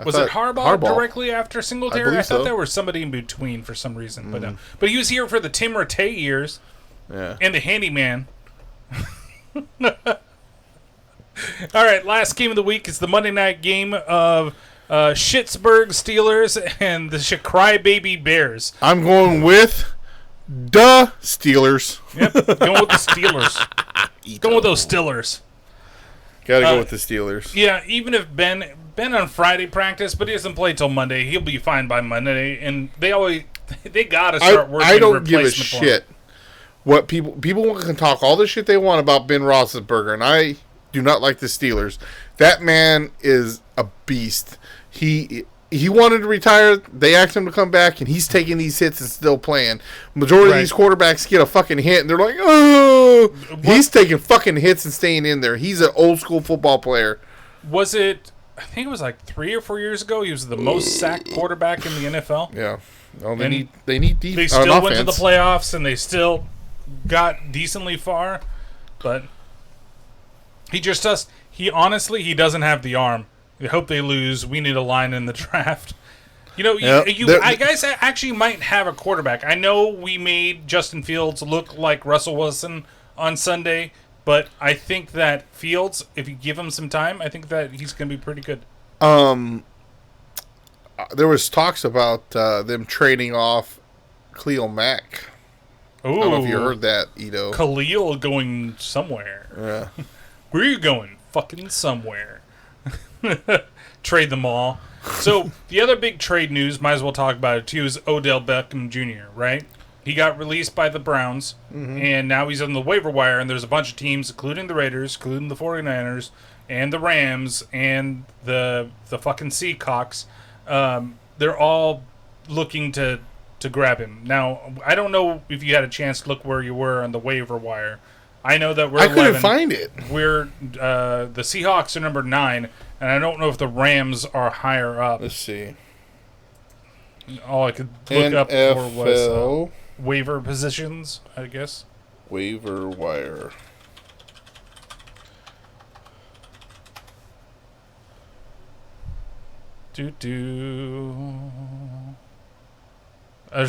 [SPEAKER 1] Was it Harbaugh directly after Singletary? I thought there was somebody in between for some reason. But no. But he was here for the Tim Rattay years.
[SPEAKER 2] Yeah.
[SPEAKER 1] And the Handyman. All right, last game of the week is the Monday night game of Schittsburg Steelers and the Crybaby Bears.
[SPEAKER 2] I'm going with the Steelers.
[SPEAKER 1] Yep, going with the Steelers. Going with those Steelers.
[SPEAKER 2] Gotta go with the Steelers.
[SPEAKER 1] Yeah, even if Ben on Friday practice, but he doesn't play till Monday. He'll be fine by Monday, and they gotta start working.
[SPEAKER 2] I don't give a shit what people can talk all the shit they want about Ben Roethlisberger, and I do not like the Steelers. That man is a beast. He wanted to retire. They asked him to come back, and he's taking these hits and still playing. Majority of these quarterbacks get a fucking hit, and they're like, oh. He's taking fucking hits and staying in there. He's an old school football player.
[SPEAKER 1] Was it? I think it was like 3 or 4 years ago. He was the most sacked quarterback in the NFL.
[SPEAKER 2] Yeah. Well, they need defense.
[SPEAKER 1] They still went to the playoffs, and they still got decently far, but he just does. He doesn't have the arm. I hope they lose. We need a line in the draft. You know, I guys actually might have a quarterback. I know we made Justin Fields look like Russell Wilson on Sunday, but I think that Fields, if you give him some time, I think that he's going to be pretty good.
[SPEAKER 2] There was talks about them trading off Khalil Mack.
[SPEAKER 1] Ooh,
[SPEAKER 2] I don't know if you heard that, Ito.
[SPEAKER 1] Khalil going somewhere.
[SPEAKER 2] Yeah.
[SPEAKER 1] Where are you going? Fucking somewhere. Trade them all. So, the other big trade news, might as well talk about it too, is Odell Beckham Jr., right? He got released by the Browns, and now he's on the waiver wire, and there's a bunch of teams, including the Raiders, including the 49ers, and the Rams, and the fucking Seahawks. They're all looking to grab him. Now, I don't know if you had a chance to look where you were on the waiver wire. I know that we're 11.
[SPEAKER 2] I couldn't find it.
[SPEAKER 1] We're the Seahawks are number 9, and I don't know if the Rams are higher up.
[SPEAKER 2] Let's see.
[SPEAKER 1] All I could look up for was waiver positions, I guess.
[SPEAKER 2] Waiver wire.
[SPEAKER 1] There's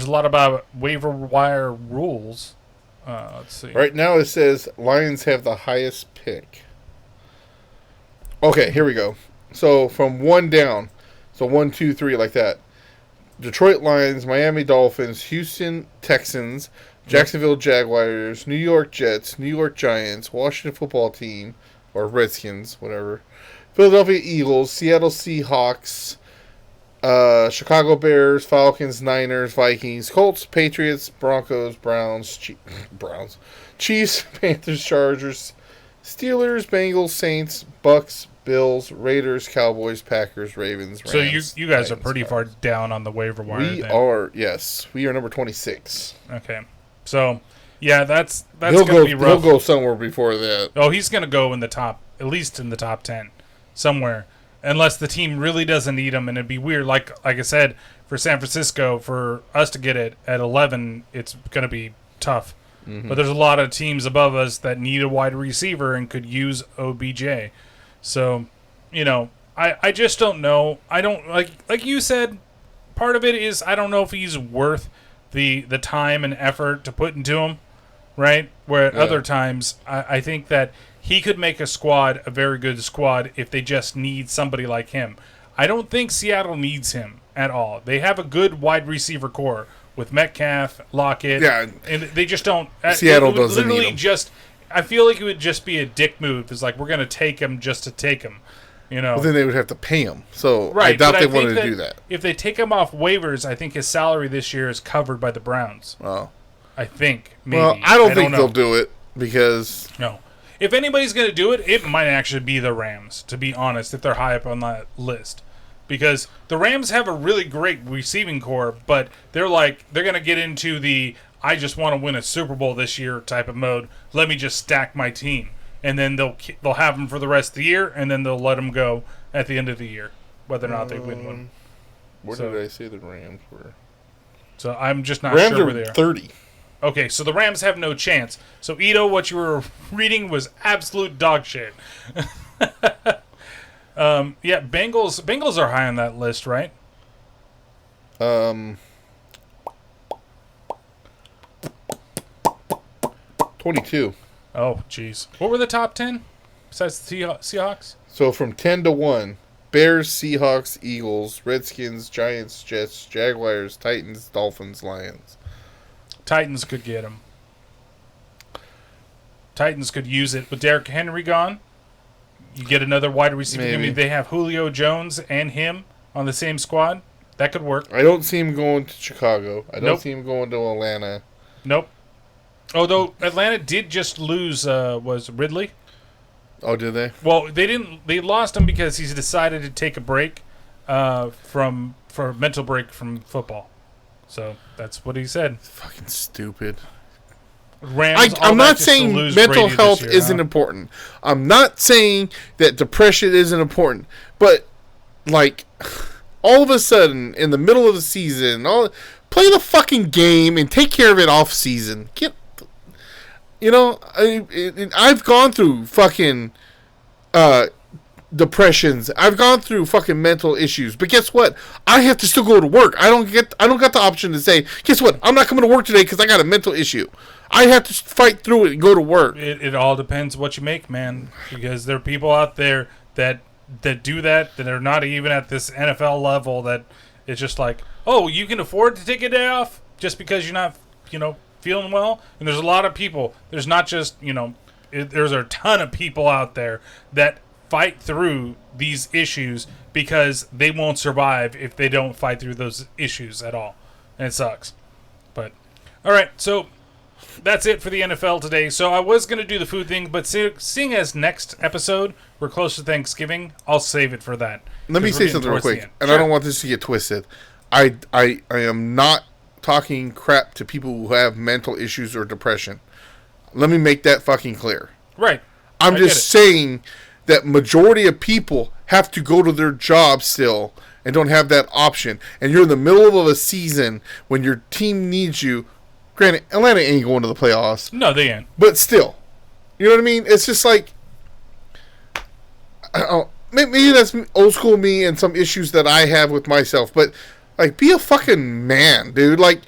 [SPEAKER 1] a lot about waiver wire rules. Let's see.
[SPEAKER 2] Right now it says Lions have the highest pick. Okay, here we go. So from 1 down. So 1, 2, 3 like that. Detroit Lions, Miami Dolphins, Houston Texans, Jacksonville Jaguars, New York Jets, New York Giants, Washington Football Team, or Redskins, whatever. Philadelphia Eagles, Seattle Seahawks, Chicago Bears, Falcons, Niners, Vikings, Colts, Patriots, Broncos, Browns, Chiefs, Panthers, Chargers, Steelers, Bengals, Saints, Bucks, Bills, Raiders, Cowboys, Packers, Ravens, Rams.
[SPEAKER 1] So you guys Titans, are pretty far down on the waiver wire.
[SPEAKER 2] We are, yes. We are number 26.
[SPEAKER 1] Okay. So, yeah, that's going to be rough.
[SPEAKER 2] He'll go somewhere before that.
[SPEAKER 1] Oh, he's going to go in the top, at least in the top 10, somewhere. Unless the team really doesn't need him, and it'd be weird. Like I said, for San Francisco, for us to get it at 11, it's going to be tough. Mm-hmm. But there's a lot of teams above us that need a wide receiver and could use OBJ. So, you know, I just don't know. I don't like you said. Part of it is I don't know if he's worth the time and effort to put into him, right? Where at other times I think that he could make a squad a very good squad if they just need somebody like him. I don't think Seattle needs him at all. They have a good wide receiver core with Metcalf, Lockett, and they just don't.
[SPEAKER 2] Seattle doesn't need him.
[SPEAKER 1] I feel like it would just be a dick move. It's like we're going to take him just to take him, you know.
[SPEAKER 2] Well, then they would have to pay him. So right, I doubt they wanted to do that.
[SPEAKER 1] If they take him off waivers, I think his salary this year is covered by the Browns.
[SPEAKER 2] Oh,
[SPEAKER 1] I think maybe.
[SPEAKER 2] Well, I don't think they'll do it because
[SPEAKER 1] no. If anybody's going to do it, it might actually be the Rams. To be honest, if they're high up on that list. Because the Rams have a really great receiving core, but they're going to get into the I just want to win a Super Bowl this year type of mode. Let me just stack my team, and then they'll have them for the rest of the year, and then they'll let them go at the end of the year, whether or not they win one.
[SPEAKER 2] Where
[SPEAKER 1] So-
[SPEAKER 2] did I say the Rams were?
[SPEAKER 1] So I'm just not
[SPEAKER 2] Rams
[SPEAKER 1] sure
[SPEAKER 2] are
[SPEAKER 1] where they are.
[SPEAKER 2] 30.
[SPEAKER 1] Okay, so the Rams have no chance. So Ito, what you were reading was absolute dog shit. Yeah, Bengals are high on that list, right?
[SPEAKER 2] 22.
[SPEAKER 1] Oh, jeez. What were the top 10 besides the Seahawks?
[SPEAKER 2] So from 10 to 1, Bears, Seahawks, Eagles, Redskins, Giants, Jets, Jaguars, Titans, Dolphins, Lions.
[SPEAKER 1] Titans could get him. Titans could use it with Derrick Henry gone. You get another wide receiver. I
[SPEAKER 2] Maybe.
[SPEAKER 1] mean, they have Julio Jones and him on the same squad. That could work.
[SPEAKER 2] I don't see him going to Chicago. I don't
[SPEAKER 1] Nope.
[SPEAKER 2] see him going to Atlanta.
[SPEAKER 1] Nope. Although Atlanta did just lose, was Ridley?
[SPEAKER 2] Oh, did they?
[SPEAKER 1] Well, they didn't. They lost him because he's decided to take a break for a mental break from football. So that's what he said.
[SPEAKER 2] Fucking stupid.
[SPEAKER 1] Rams.
[SPEAKER 2] I'm
[SPEAKER 1] all
[SPEAKER 2] not
[SPEAKER 1] that just to
[SPEAKER 2] saying
[SPEAKER 1] lose
[SPEAKER 2] mental
[SPEAKER 1] Brady
[SPEAKER 2] health
[SPEAKER 1] this year,
[SPEAKER 2] isn't
[SPEAKER 1] huh?
[SPEAKER 2] important. I'm not saying that depression isn't important. But, like, all of a sudden, in the middle of the season, play the fucking game and take care of it off season. I've gone through fucking depressions. I've gone through fucking mental issues. But guess what? I have to still go to work. I don't got the option to say, guess what? I'm not coming to work today because I got a mental issue. I have to fight through it and go to work.
[SPEAKER 1] It all depends what you make, man. Because there are people out there that do that are not even at this NFL level. That it's just like, oh, you can afford to take a day off just because you're not, feeling well. And there's a lot of people. There's not just, there's a ton of people out there that fight through these issues because they won't survive if they don't fight through those issues at all. And it sucks. But, all right, so that's it for the NFL today. So I was going to do the food thing, but seeing as next episode, we're close to Thanksgiving, I'll save it for that.
[SPEAKER 2] Let me
[SPEAKER 1] 'Cause we're
[SPEAKER 2] say
[SPEAKER 1] getting
[SPEAKER 2] something real
[SPEAKER 1] towards the
[SPEAKER 2] quick,
[SPEAKER 1] end.
[SPEAKER 2] and
[SPEAKER 1] Sure.
[SPEAKER 2] I don't want this to get twisted. I am not talking crap to people who have mental issues or depression. Let me make that fucking clear.
[SPEAKER 1] Right.
[SPEAKER 2] I'm
[SPEAKER 1] I get
[SPEAKER 2] just
[SPEAKER 1] it.
[SPEAKER 2] saying that majority of people have to go to their job still and don't have that option. And you're in the middle of a season when your team needs you. Granted, Atlanta ain't going to the playoffs,
[SPEAKER 1] No, they ain't.
[SPEAKER 2] but still. You know what I mean? It's just like, I don't know, maybe that's old school me and some issues that I have with myself, but like, be a fucking man, dude. Like,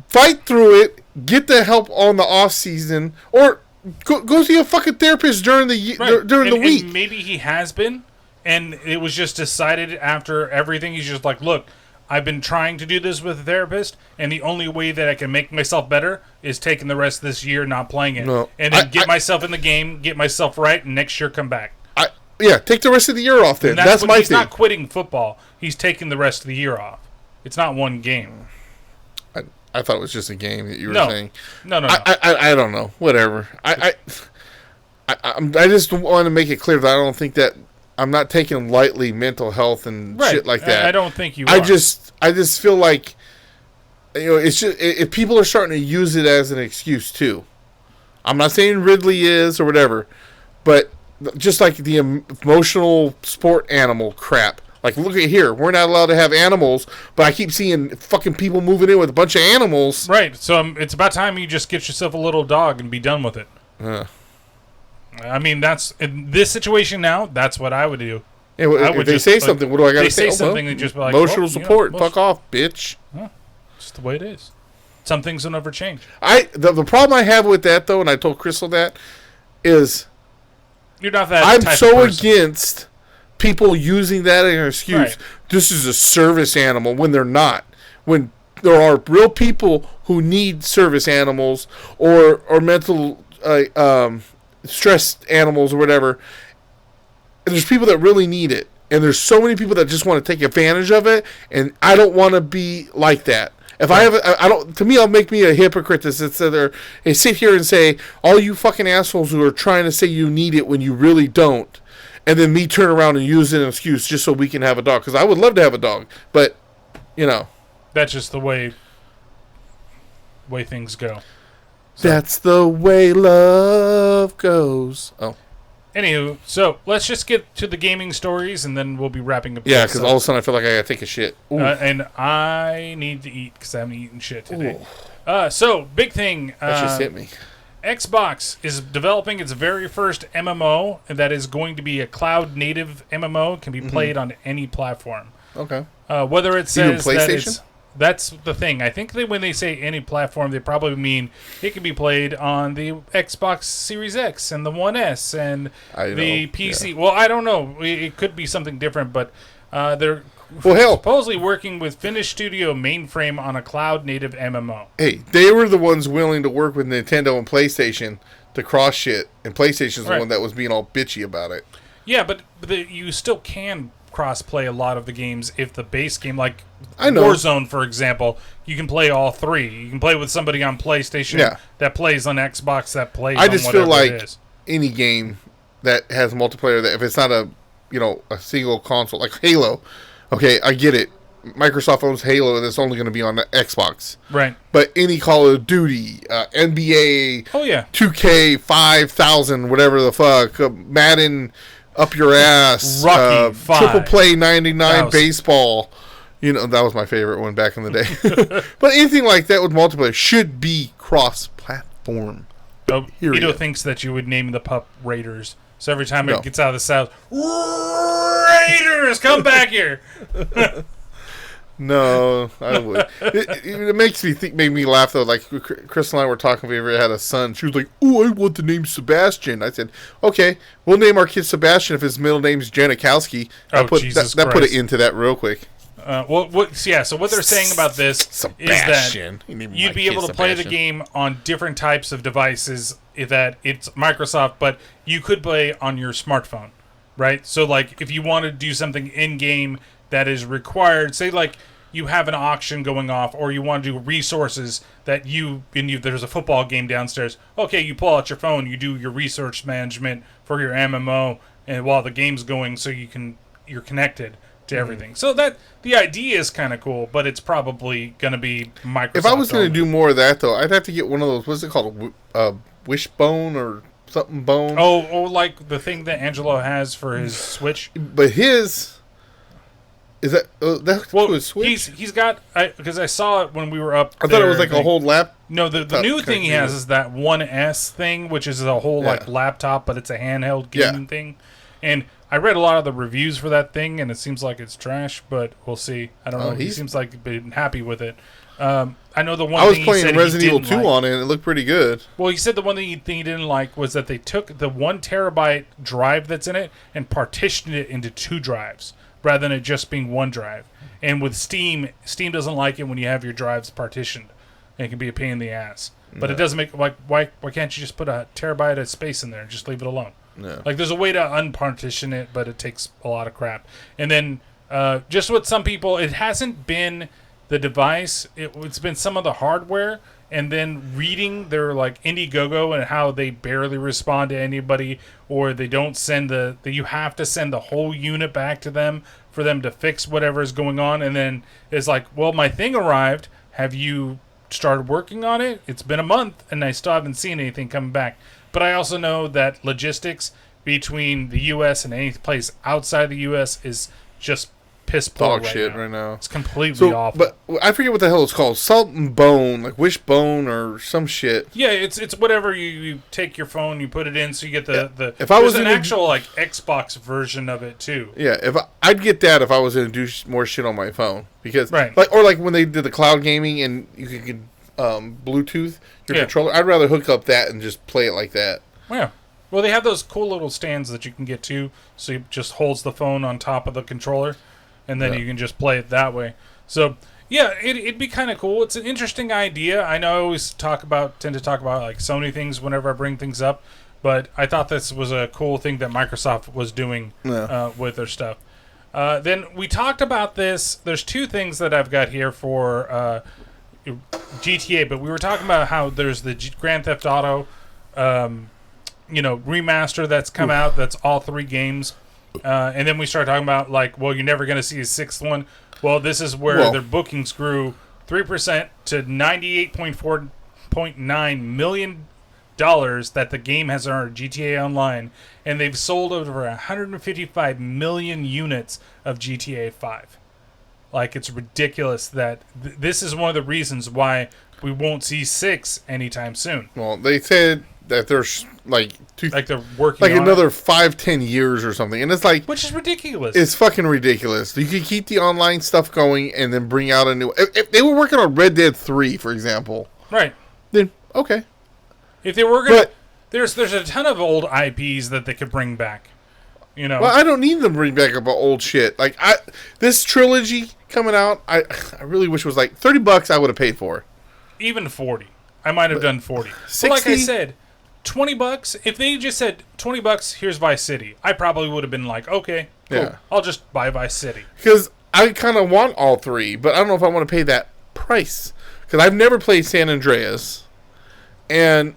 [SPEAKER 2] fight through it, get the help on the off season, or go see a fucking therapist during the
[SPEAKER 1] Right.
[SPEAKER 2] during the week.
[SPEAKER 1] And maybe he has been, and it was just decided after everything. He's just like, look, I've been trying to do this with a therapist, and the only way that I can make myself better is taking the rest of this year not playing it,
[SPEAKER 2] No,
[SPEAKER 1] and then get myself in the game, get myself right, and next year come back.
[SPEAKER 2] Yeah, take the rest of the year off then.
[SPEAKER 1] And
[SPEAKER 2] That's
[SPEAKER 1] what,
[SPEAKER 2] my
[SPEAKER 1] he's
[SPEAKER 2] thing.
[SPEAKER 1] not quitting football. He's taking the rest of the year off. It's not one game.
[SPEAKER 2] I thought it was just a game that you were
[SPEAKER 1] No.
[SPEAKER 2] saying.
[SPEAKER 1] No.
[SPEAKER 2] I don't know. Whatever. I just want to make it clear that I don't think that I'm not taking lightly mental health and
[SPEAKER 1] Right.
[SPEAKER 2] shit like that.
[SPEAKER 1] I don't think you
[SPEAKER 2] I
[SPEAKER 1] are.
[SPEAKER 2] just feel like, it's just, if people are starting to use it as an excuse too. I'm not saying Ridley is or whatever, but just like the emotional sport animal crap. Like, look at here. We're not allowed to have animals, but I keep seeing fucking people moving in with a bunch of animals.
[SPEAKER 1] Right. So it's about time you just get yourself a little dog and be done with it. I mean, that's in this situation now. That's what I would do.
[SPEAKER 2] Yeah,
[SPEAKER 1] I
[SPEAKER 2] if
[SPEAKER 1] would
[SPEAKER 2] they
[SPEAKER 1] just,
[SPEAKER 2] say
[SPEAKER 1] like,
[SPEAKER 2] something, what do I got to
[SPEAKER 1] they
[SPEAKER 2] say?
[SPEAKER 1] say something, they just be like,
[SPEAKER 2] emotional
[SPEAKER 1] well,
[SPEAKER 2] support.
[SPEAKER 1] you know,
[SPEAKER 2] Fuck off, bitch.
[SPEAKER 1] It's the way it is. Some things will never change.
[SPEAKER 2] The problem I have with that, though, and I told Crystal that, is
[SPEAKER 1] You're not that.
[SPEAKER 2] I'm
[SPEAKER 1] type
[SPEAKER 2] so
[SPEAKER 1] of person.
[SPEAKER 2] against people using that as an excuse.
[SPEAKER 1] Right.
[SPEAKER 2] This is a service animal when they're not. When there are real people who need service animals or mental stressed animals or whatever. And there's people that really need it. And there's so many people that just want to take advantage of it. And I don't want to be like that. If I have, I don't. To me, I'll make me a hypocrite to sit there and sit here and say, all you fucking assholes who are trying to say you need it when you really don't, and then me turn around and use an excuse just so we can have a dog. Because I would love to have a dog, but
[SPEAKER 1] That's just the way things go.
[SPEAKER 2] That's the way love goes. Oh,
[SPEAKER 1] Anywho, so let's just get to the gaming stories, and then we'll be wrapping up.
[SPEAKER 2] Yeah, because all of a sudden I feel like I gotta take a shit.
[SPEAKER 1] And I need to eat because I haven't eaten shit today. So, big thing.
[SPEAKER 2] That just hit me.
[SPEAKER 1] Xbox is developing its very first MMO that is going to be a cloud-native MMO. It can be played on any platform.
[SPEAKER 2] Okay.
[SPEAKER 1] Whether it says
[SPEAKER 2] Even PlayStation?
[SPEAKER 1] that it's... That's the thing. I think that when they say any platform, they probably mean it can be played on the Xbox Series X and the One S and the PC. Yeah. Well, I don't know. It could be something different, but they're supposedly working with Finnish studio Mainframe on a cloud-native MMO.
[SPEAKER 2] Hey, they were the ones willing to work with Nintendo and PlayStation to cross shit, and PlayStation's the one that was being all bitchy about it.
[SPEAKER 1] Yeah, but you still can cross-play a lot of the games if the base game, like Warzone, for example, you can play all three. You can play with somebody on PlayStation that plays on Xbox that plays on whatever it is. I just feel like
[SPEAKER 2] any game that has multiplayer, that if it's not a single console, like Halo, okay, I get it. Microsoft owns Halo, and it's only going to be on the Xbox.
[SPEAKER 1] Right.
[SPEAKER 2] But any Call of Duty, NBA, 2K, 5000, whatever the fuck, Madden... Up your ass.
[SPEAKER 1] Rocky
[SPEAKER 2] Triple Play 99 baseball. That was my favorite one back in the day. But anything like that with multiplayer should be cross-platform.
[SPEAKER 1] Ito thinks that you would name the pup Raiders. So every time it gets out of the south, Raiders, come back here.
[SPEAKER 2] No, I would. It makes me made me laugh though. Like Chris and I were talking, if we ever had a son, she was like, "Oh, I want the name Sebastian." I said, "Okay, we'll name our kid Sebastian if his middle name's Janikowski." That put it into that real quick.
[SPEAKER 1] So what they're saying about this is that you'd be able to play the game on different types of devices. That it's Microsoft, but you could play on your smartphone, right? So like if you want to do something in game that is required, say like you have an auction going off, or you want to do resources that there's a football game downstairs. Okay, you pull out your phone, you do your resource management for your MMO, and while the game's going, so you're connected to everything. So that the idea is kind of cool, but it's probably going to be Microsoft.
[SPEAKER 2] If I was going to do more of that though, I'd have to get one of those. What's it called? Wishbone or something bone?
[SPEAKER 1] Oh, like the thing that Angelo has for his Switch.
[SPEAKER 2] But his. Is that that's his Switch?
[SPEAKER 1] He's got, because I saw it when we were up
[SPEAKER 2] there. I thought it was like a whole lap.
[SPEAKER 1] No, the new thing he has is that One S thing, which is a whole like laptop, but it's a handheld gaming thing. And I read a lot of the reviews for that thing, and it seems like it's trash, but we'll see. I don't know. He seems like he's been happy with it. I know the one
[SPEAKER 2] I was playing Resident Evil 2 on it, and it looked pretty good.
[SPEAKER 1] Well, he said the one thing he didn't like was that they took the 1 terabyte drive that's in it and partitioned it into 2 drives, rather than it just being 1 drive. And with Steam doesn't like it when you have your drives partitioned. And it can be a pain in the ass. But it doesn't make, like, why can't you just put a terabyte of space in there and just leave it alone?
[SPEAKER 2] No.
[SPEAKER 1] Like, there's a way to unpartition it, but it takes a lot of crap. And then, just with some people, it hasn't been the device. It's been some of the hardware. And then reading their, like, Indiegogo and how they barely respond to anybody, or they don't send you have to send the whole unit back to them for them to fix whatever is going on. And then it's like, well, my thing arrived. Have you started working on it? It's been a month, and I still haven't seen anything coming back. But I also know that logistics between the U.S. and any place outside the U.S. is just piss poor
[SPEAKER 2] right now.
[SPEAKER 1] It's completely awful.
[SPEAKER 2] But I forget what the hell it's called. Something bone, like Wishbone or some shit.
[SPEAKER 1] Yeah, it's whatever you take your phone, you put it in, so you get the
[SPEAKER 2] if I was
[SPEAKER 1] an actual like Xbox version of it too.
[SPEAKER 2] Yeah, I'd get that if I was going to do more shit on my phone, because
[SPEAKER 1] right.
[SPEAKER 2] like when they did the cloud gaming and you could Bluetooth your controller. I'd rather hook up that and just play it like that.
[SPEAKER 1] Yeah. Well, they have those cool little stands that you can get to, so it just holds the phone on top of the controller, and then you can just play it that way. So, yeah, it'd be kind of cool. It's an interesting idea. I know I always tend to talk about like Sony things whenever I bring things up, but I thought this was a cool thing that Microsoft was doing with their stuff. Then we talked about this. There's 2 things that I've got here for GTA, but we were talking about how there's the Grand Theft Auto remaster that's come out. That's all 3 games. And then we started talking about, like, well, you're never going to see a 6th one. Well, this is where their bookings grew 3% to $98.9 million that the game has earned, GTA Online, and they've sold over 155 million units of GTA 5. Like, it's ridiculous that this is one of the reasons why we won't see 6 anytime soon.
[SPEAKER 2] Well, they said that there's like
[SPEAKER 1] they're working
[SPEAKER 2] like
[SPEAKER 1] on
[SPEAKER 2] another 5-10 years or something, and it's like,
[SPEAKER 1] which is ridiculous.
[SPEAKER 2] It's fucking ridiculous. You could keep the online stuff going and then bring out a new. If they were working on Red Dead 3, for example,
[SPEAKER 1] right?
[SPEAKER 2] Then okay.
[SPEAKER 1] If they were gonna, there's a ton of old IPs that they could bring back. You know,
[SPEAKER 2] well, I don't need them to bring back up old shit. Like this trilogy coming out, I really wish it was like $30. I would have paid for.
[SPEAKER 1] Even 40, I might have done 40.
[SPEAKER 2] 60?
[SPEAKER 1] But like I said, $20. If they just said $20, here's Vice City, I probably would have been like, okay, cool. Yeah. I'll just buy Vice City.
[SPEAKER 2] Because I kind of want all three, but I don't know if I want to pay that price. Because I've never played San Andreas, and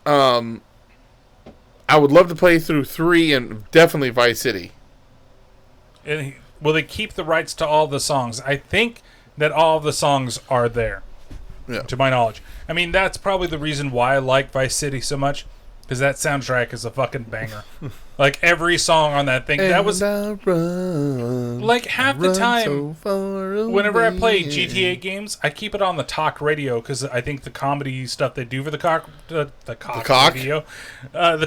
[SPEAKER 2] I would love to play through 3 and definitely Vice City.
[SPEAKER 1] And will they keep the rights to all the songs? I think that all of the songs are there. Yeah. To my knowledge. I mean, that's probably the reason why I like Vice City so much, because that soundtrack is a fucking banger. Like, every song on that thing, that was like half the time. So whenever I play GTA games, I keep it on the talk radio, because I think the comedy stuff they do for the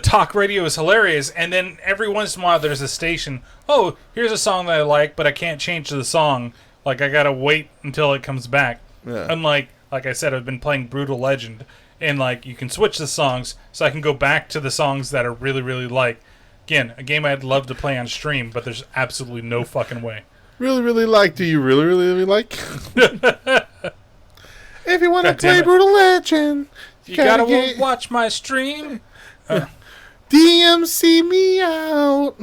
[SPEAKER 1] talk radio is hilarious. And then every once in a while, there's a station. Oh, here's a song that I like, but I can't change the song. Like, I gotta wait until it comes back.
[SPEAKER 2] Yeah.
[SPEAKER 1] Unlike, like I said, I've been playing Brutal Legend, and like you can switch the songs, so I can go back to the songs that I really, really like. Again, a game I'd love to play on stream, but there's absolutely no fucking way.
[SPEAKER 2] Really, really like? Do you really, really, really like? If you want to play Brutal Legend,
[SPEAKER 1] you gotta watch my stream.
[SPEAKER 2] DMC me out.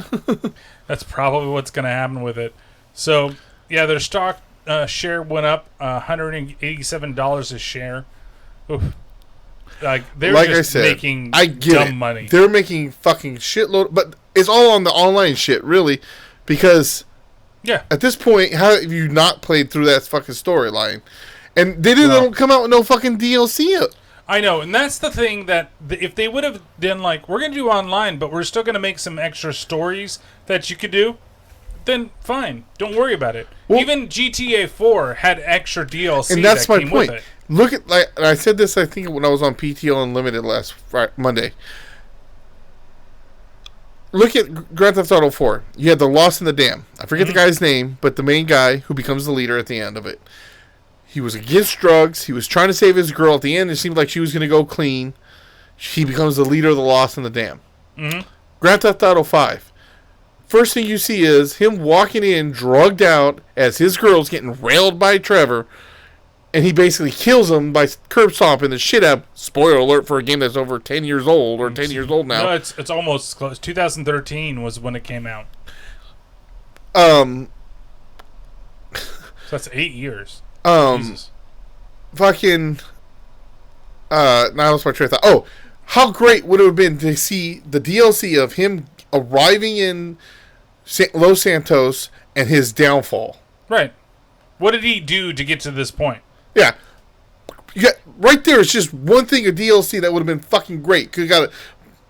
[SPEAKER 1] That's probably what's gonna happen with it. So yeah, their stock share went up $187 a share. Oof. Like they're just making dumb money.
[SPEAKER 2] They're making fucking shitload, but it's all on the online shit, really, because at this point, how have you not played through that fucking storyline? And they don't come out with no fucking DLC.
[SPEAKER 1] I know, and that's the thing that if they would have done, like, we're gonna do online, but we're still gonna make some extra stories that you could do, then fine, don't worry about it. Well, even GTA 4 had extra DLC, and that's my point. With it.
[SPEAKER 2] Look at, like, I said this, I think, when I was on PTO Unlimited last Monday. Look at Grand Theft Auto 4. You had the Lost in the Dam. I forget the guy's name, but the main guy who becomes the leader at the end of it. He was against drugs. He was trying to save his girl. At the end, it seemed like she was going to go clean. He becomes the leader of the Lost in the Dam. Grand Theft Auto 5. First thing you see is him walking in, drugged out, as his girl's getting railed by Trevor, and he basically kills him by curb stomping the shit out. Spoiler alert for a game that's over 10 years old, or 10 years old now.
[SPEAKER 1] No, it's almost close. 2013 was when it came out.
[SPEAKER 2] So
[SPEAKER 1] that's 8 years.
[SPEAKER 2] Jesus. Fucking. Now I lost my train of thought. Oh, how great would it have been to see the DLC of him arriving in Los Santos and his downfall?
[SPEAKER 1] Right. What did he do to get to this point?
[SPEAKER 2] Yeah. Right there, it's just one thing of DLC that would have been fucking great. Could have got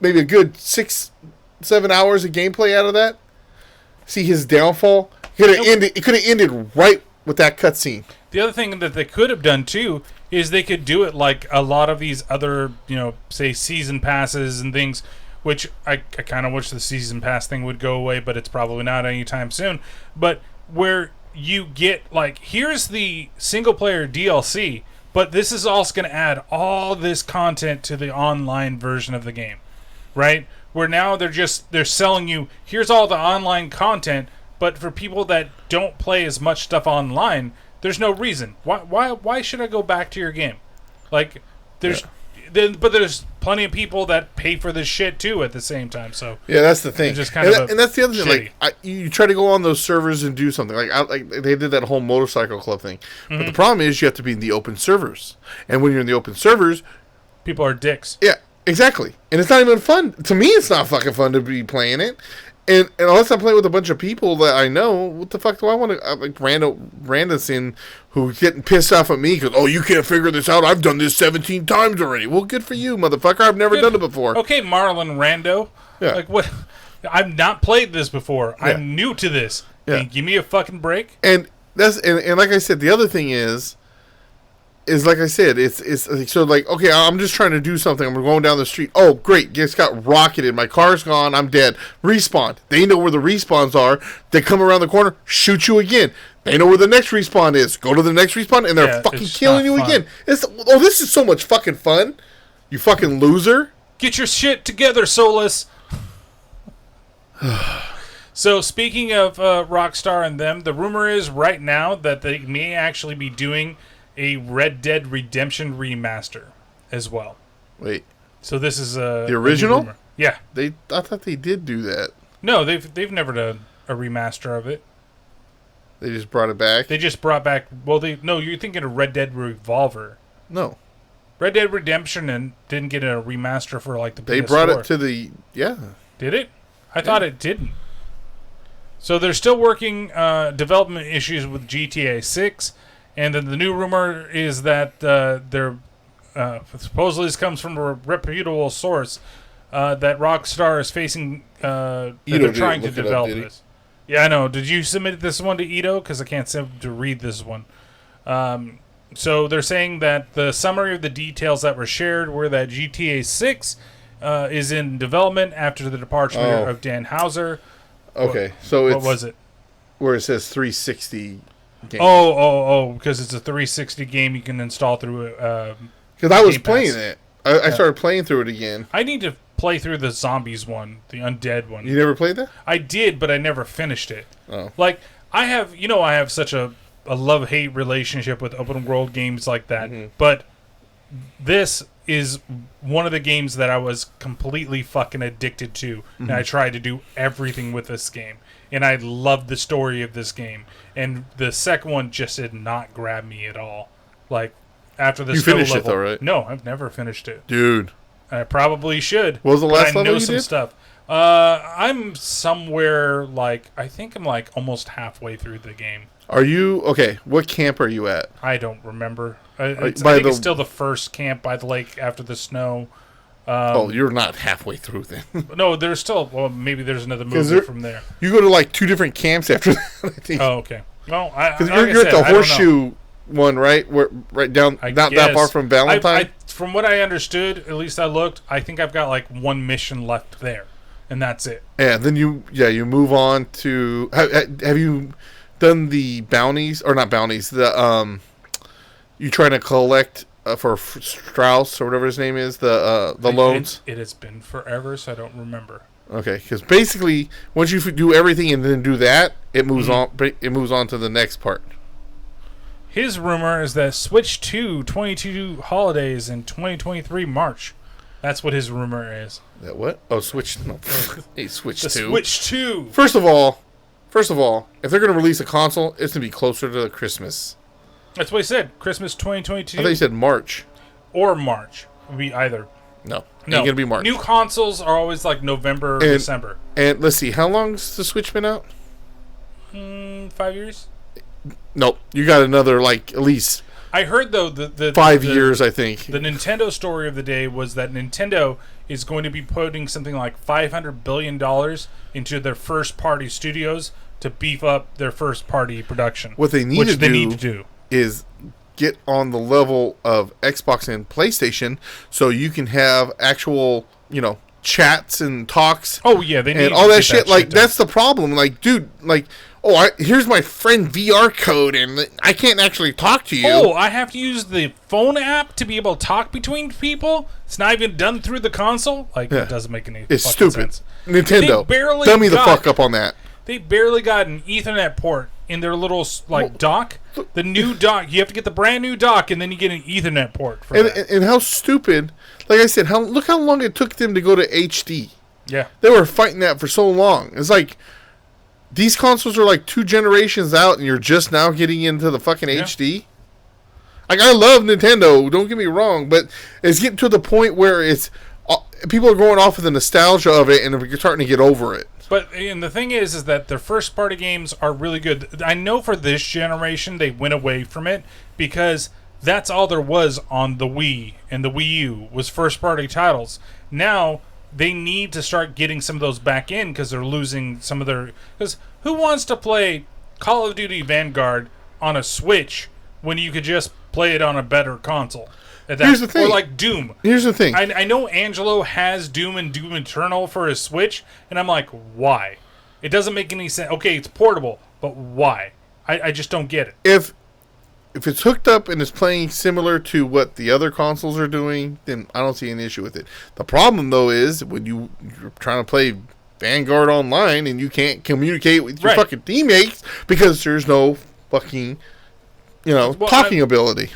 [SPEAKER 2] maybe a good 6-7 hours of gameplay out of that. See his downfall. It could have ended right with that cutscene.
[SPEAKER 1] The other thing that they could have done too is they could do it like a lot of these other, say season passes and things, which I kind of wish the season pass thing would go away, but it's probably not anytime soon. But where you get, like, here's the single player DLC, but this is also going to add all this content to the online version of the game, right? Where now they're selling you, here's all the online content, but for people that don't play as much stuff online, there's no reason. Why should I go back to your game? Like, but there's plenty of people that pay for this shit too at the same time. So
[SPEAKER 2] yeah, that's the thing.
[SPEAKER 1] Just and
[SPEAKER 2] that's the other thing. Like, you try to go on those servers and do something. Like they did that whole motorcycle club thing. But the problem is you have to be in the open servers, and when you're in the open servers,
[SPEAKER 1] people are dicks.
[SPEAKER 2] Yeah, exactly. And it's not even fun. To me, it's not fucking fun to be playing it. And unless I'm playing with a bunch of people that I know, what the fuck do I want to... like Randison, who's getting pissed off at me because, oh, you can't figure this out. I've done this 17 times already. Well, good for you, motherfucker. I've never done it before.
[SPEAKER 1] Okay, Marlon Rando. Yeah. Like, what? I've not played this before. Yeah. I'm new to this. Yeah. Give me a fucking break.
[SPEAKER 2] And that's and like I said, the other thing is like I said, it's so like, okay, I'm just trying to do something. I'm going down the street. Oh, great. Just got rocketed. My car's gone. I'm dead. Respawn. They know where the respawns are. They come around the corner, shoot you again. They know where the next respawn is. Go to the next respawn, and they're fucking killing you again. This is so much fucking fun. You fucking loser.
[SPEAKER 1] Get your shit together, Solus. So, speaking of Rockstar and them, the rumor is right now that they may actually be doing a Red Dead Redemption remaster as well.
[SPEAKER 2] Wait.
[SPEAKER 1] So this is
[SPEAKER 2] the original?
[SPEAKER 1] Yeah.
[SPEAKER 2] I thought they did do that.
[SPEAKER 1] No, they've never done a remaster of it.
[SPEAKER 2] They just brought it back?
[SPEAKER 1] They just brought back... Well, no, you're thinking of Red Dead Revolver.
[SPEAKER 2] No.
[SPEAKER 1] Red Dead Redemption didn't get a remaster for like the PS4.
[SPEAKER 2] They brought it to the... Yeah.
[SPEAKER 1] Did it? I thought it didn't. So they're still working development issues with GTA 6. And then the new rumor is that they're supposedly this comes from a reputable source that Rockstar is facing. They're trying to develop this. Yeah, I know. Did you submit this one to Ito? Because I can't seem to read this one. So they're saying that the summary of the details that were shared were that GTA 6 is in development after the departure of Dan Houser.
[SPEAKER 2] Okay, so
[SPEAKER 1] what was it?
[SPEAKER 2] Where it says 360. Game.
[SPEAKER 1] Because it's a 360 game you can install through.
[SPEAKER 2] Because I was playing it. I started playing through it again.
[SPEAKER 1] I need to play through the zombies one, the undead one.
[SPEAKER 2] You never played that?
[SPEAKER 1] I did, but I never finished it.
[SPEAKER 2] Oh.
[SPEAKER 1] Like, I have such a love-hate relationship with open world games like that. Mm-hmm. But this is one of the games that I was completely fucking addicted to. Mm-hmm. And I tried to do everything with this game. And I loved the story of this game. And the second one just did not grab me at all. Like, after the
[SPEAKER 2] You finished it, though, right?
[SPEAKER 1] No, I've never finished it.
[SPEAKER 2] Dude.
[SPEAKER 1] I probably should.
[SPEAKER 2] What was the last level you
[SPEAKER 1] did? I know some stuff. I'm somewhere, I think I'm, almost halfway through the game.
[SPEAKER 2] Are you... Okay, what camp are you at?
[SPEAKER 1] I don't remember. I think it's still the first camp by the lake after the snow.
[SPEAKER 2] You're not halfway through then.
[SPEAKER 1] No, there's still... Well, maybe there's another movie from there.
[SPEAKER 2] You go to, 2 different camps after that, I think.
[SPEAKER 1] Oh, okay. Well,
[SPEAKER 2] because you're at the horseshoe one, right? Right down... Not that far from Valentine?
[SPEAKER 1] From what I understood, at least I looked, I think I've got, one mission left there. And that's it.
[SPEAKER 2] Yeah, then you move on to... Have you done the bounties? Or not bounties. You trying to collect... for Strauss or whatever his name is, the loans.
[SPEAKER 1] It has been forever, so I don't remember.
[SPEAKER 2] Okay, because basically, once you do everything and then do that, it moves on. It moves on to the next part.
[SPEAKER 1] His rumor is that Switch 2 22 holidays in 2023 March. That's what his rumor is.
[SPEAKER 2] That what? Oh, Switch. No, hey, Switch 2.
[SPEAKER 1] Switch 2.
[SPEAKER 2] First of all, if they're going to release a console, it's going to be closer to Christmas.
[SPEAKER 1] That's what he said. Christmas 2022.
[SPEAKER 2] I thought you said March.
[SPEAKER 1] Or March. It would be either.
[SPEAKER 2] No. Ain't going to be March.
[SPEAKER 1] New consoles are always November or December.
[SPEAKER 2] And let's see. How long's the Switch been out?
[SPEAKER 1] 5 years?
[SPEAKER 2] Nope. You got another, at least...
[SPEAKER 1] I heard, though, the
[SPEAKER 2] 5 years, I think.
[SPEAKER 1] The Nintendo story of the day was that Nintendo is going to be putting something like $500 billion into their first-party studios to beef up their first-party production.
[SPEAKER 2] What they need to do is get on the level of Xbox and PlayStation so you can have actual, chats and talks.
[SPEAKER 1] Oh, yeah. They need
[SPEAKER 2] and all that shit. That's the problem. Dude, here's my friend VR code and I can't actually talk to you.
[SPEAKER 1] Oh, I have to use the phone app to be able to talk between people? It's not even done through the console? It doesn't make any
[SPEAKER 2] It's
[SPEAKER 1] fucking
[SPEAKER 2] stupid.
[SPEAKER 1] sense.
[SPEAKER 2] Nintendo, dummy the fuck up on that.
[SPEAKER 1] They barely got an Ethernet port in their little dock. The new dock, you have to get the brand new dock, and then you get an Ethernet port for that.
[SPEAKER 2] And how stupid! Like I said, look how long it took them to go to HD.
[SPEAKER 1] Yeah,
[SPEAKER 2] they were fighting that for so long. It's these consoles are 2 generations out, and you're just now getting into the fucking HD. I love Nintendo. Don't get me wrong, but it's getting to the point where it's people are going off of the nostalgia of it, and you're starting to get over it.
[SPEAKER 1] But and the thing is that their first party games are really good. I know for this generation they went away from it because that's all there was on the Wii and the Wii U was first party titles. Now they need to start getting some of those back in because they're losing some of their. Because who wants to play Call of Duty Vanguard on a Switch when you could just play it on a better console?
[SPEAKER 2] Here's the thing.
[SPEAKER 1] Or like Doom.
[SPEAKER 2] Here's the thing.
[SPEAKER 1] I know Angelo has Doom and Doom Eternal for his Switch, and I'm like, why? It doesn't make any sense. Okay, it's portable, but why? I just don't get it.
[SPEAKER 2] If it's hooked up and it's playing similar to what the other consoles are doing, then I don't see an issue with it. The problem, though, is when you're trying to play Vanguard online and you can't communicate with your fucking teammates because there's no fucking, talking ability.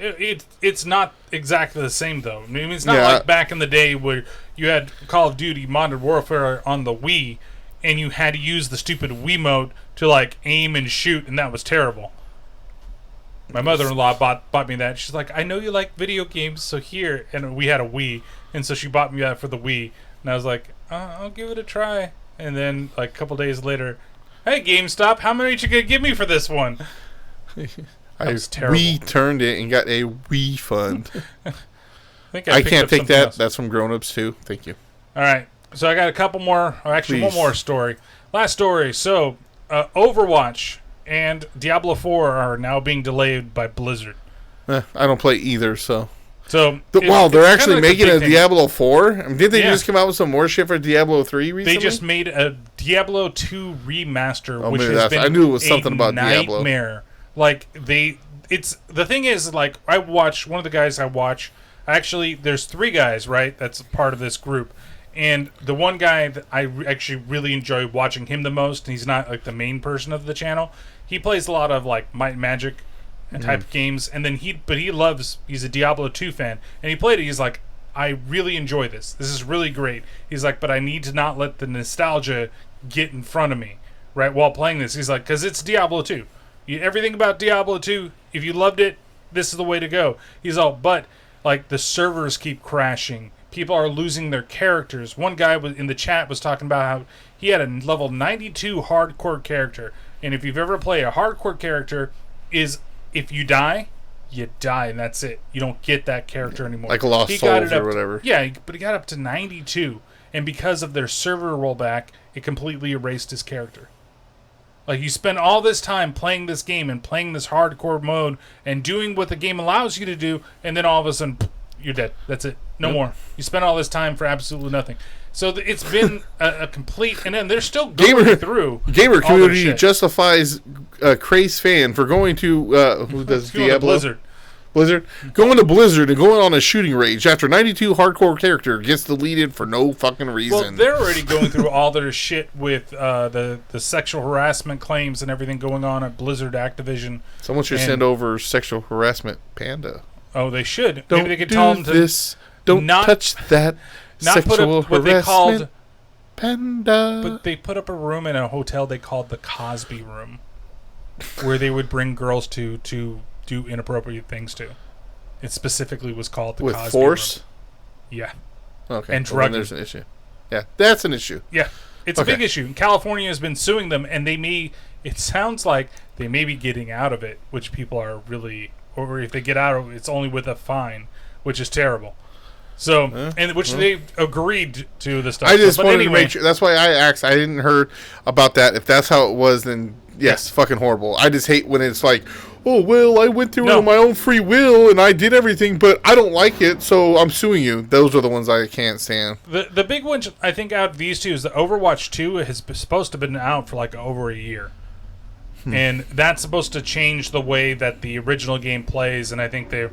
[SPEAKER 1] It's not exactly the same, though. I mean, it's not like back in the day where you had Call of Duty Modern Warfare on the Wii, and you had to use the stupid Wiimote to, like, aim and shoot, and that was terrible. My mother-in-law bought me that. She's like, I know you like video games, so here. And we had a Wii, and so she bought me that for the Wii. And I was like, I'll give it a try. And then, like, a couple days later, hey, GameStop, how many are you going to give me for this one?
[SPEAKER 2] We turned it and got a refund.
[SPEAKER 1] I
[SPEAKER 2] can't take that. Else. That's from grown-ups, too. Thank you.
[SPEAKER 1] All right. So I got a couple more. Or actually, one more story. Last story. So, Overwatch and Diablo 4 are now being delayed by Blizzard.
[SPEAKER 2] I don't play either, so...
[SPEAKER 1] Wow,
[SPEAKER 2] they're actually making a Diablo 4? I mean, didn't they just come out with some more shit for Diablo 3 recently?
[SPEAKER 1] They just made a Diablo 2 remaster, which has been
[SPEAKER 2] I knew it was something about
[SPEAKER 1] nightmare.
[SPEAKER 2] Diablo.
[SPEAKER 1] Like, the thing is, like, I watch, one of the guys I watch, actually, there's 3 guys, right, that's part of this group. And the one guy that I actually really enjoy watching him the most, and he's not, like, the main person of the channel, he plays a lot of, like, Might and Magic type games, and then he's a Diablo 2 fan, and he played it, he's like, I really enjoy this. This is really great. He's like, but I need to not let the nostalgia get in front of me, right, while playing this. He's like, because it's Diablo 2. Everything about Diablo 2, if you loved it, this is the way to go. He's all, but, like, the servers keep crashing. People are losing their characters. One guy in the chat was talking about how he had a level 92 hardcore character, and if you've ever played a hardcore character, is if you die, you die, and that's it. You don't get that character anymore.
[SPEAKER 2] Like Lost Souls or whatever.
[SPEAKER 1] Yeah, but he got up to 92, and because of their server rollback, it completely erased his character. Like, you spend all this time playing this game and playing this hardcore mode and doing what the game allows you to do, and then all of a sudden, you're dead. That's it. No more. You spent all this time for absolutely nothing. So it's been a complete... And then they're still going through...
[SPEAKER 2] Gamer community justifies Craze fan for going to... who does Diablo? Blizzard. Going to Blizzard and going on a shooting range after 92 hardcore character gets deleted for no fucking reason.
[SPEAKER 1] Well, they're already going through all their shit with the sexual harassment claims and everything going on at Blizzard Activision.
[SPEAKER 2] Someone should send over sexual harassment panda.
[SPEAKER 1] Oh, they should.
[SPEAKER 2] Maybe
[SPEAKER 1] they could tell them to
[SPEAKER 2] this. Don't touch that.
[SPEAKER 1] Not
[SPEAKER 2] sexual
[SPEAKER 1] put up what they called
[SPEAKER 2] panda.
[SPEAKER 1] But they put up a room in a hotel they called the Cosby Room, where they would bring girls to do inappropriate things to. It specifically was called the Cosby Room. With force? Yeah.
[SPEAKER 2] Okay.
[SPEAKER 1] And drugging.
[SPEAKER 2] There's an issue. Yeah, that's an issue.
[SPEAKER 1] Yeah. It's a big issue. California has been suing them, and it sounds like they may be getting out of it, which people are really... Or if they get out of it, it's only with a fine, which is terrible. So, they've agreed to the stuff.
[SPEAKER 2] I just wanted to make sure. That's why I asked. I didn't hear about that. If that's how it was, then yes, fucking horrible. I just hate when it's like, oh, well, I went through it on my own free will and I did everything, but I don't like it, so I'm suing you. Those are the ones I can't stand.
[SPEAKER 1] The big one, I think, out of these two is the Overwatch 2 is supposed to have been out for like over a year. And that's supposed to change the way that the original game plays, and I think they're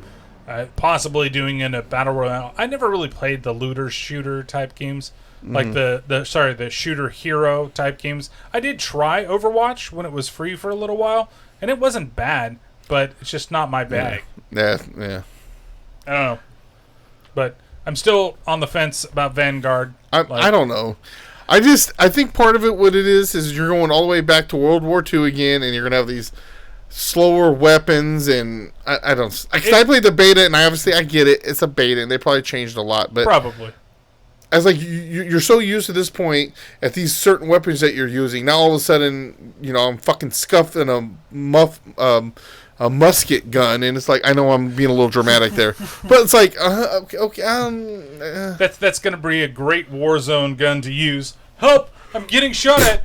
[SPEAKER 1] possibly doing in a battle royale. I never really played the looter shooter type games, like the shooter hero type games. I did try Overwatch when it was free for a little while, and it wasn't bad, but it's just not my bag.
[SPEAKER 2] Yeah.
[SPEAKER 1] I don't know, but I'm still on the fence about Vanguard.
[SPEAKER 2] I don't know. I think part of it, what it is you're going all the way back to World War II again, and you're going to have these slower weapons, and I don't... I played the beta, and I get it. It's a beta, and they probably changed a lot, but...
[SPEAKER 1] Probably.
[SPEAKER 2] I was like, you're so used to this point at these certain weapons that you're using. Now all of a sudden, I'm fucking scuffed in a musket gun, and it's like, I know I'm being a little dramatic there, but it's like, okay.
[SPEAKER 1] That's gonna be a great war zone gun to use. Help! I'm getting shot at.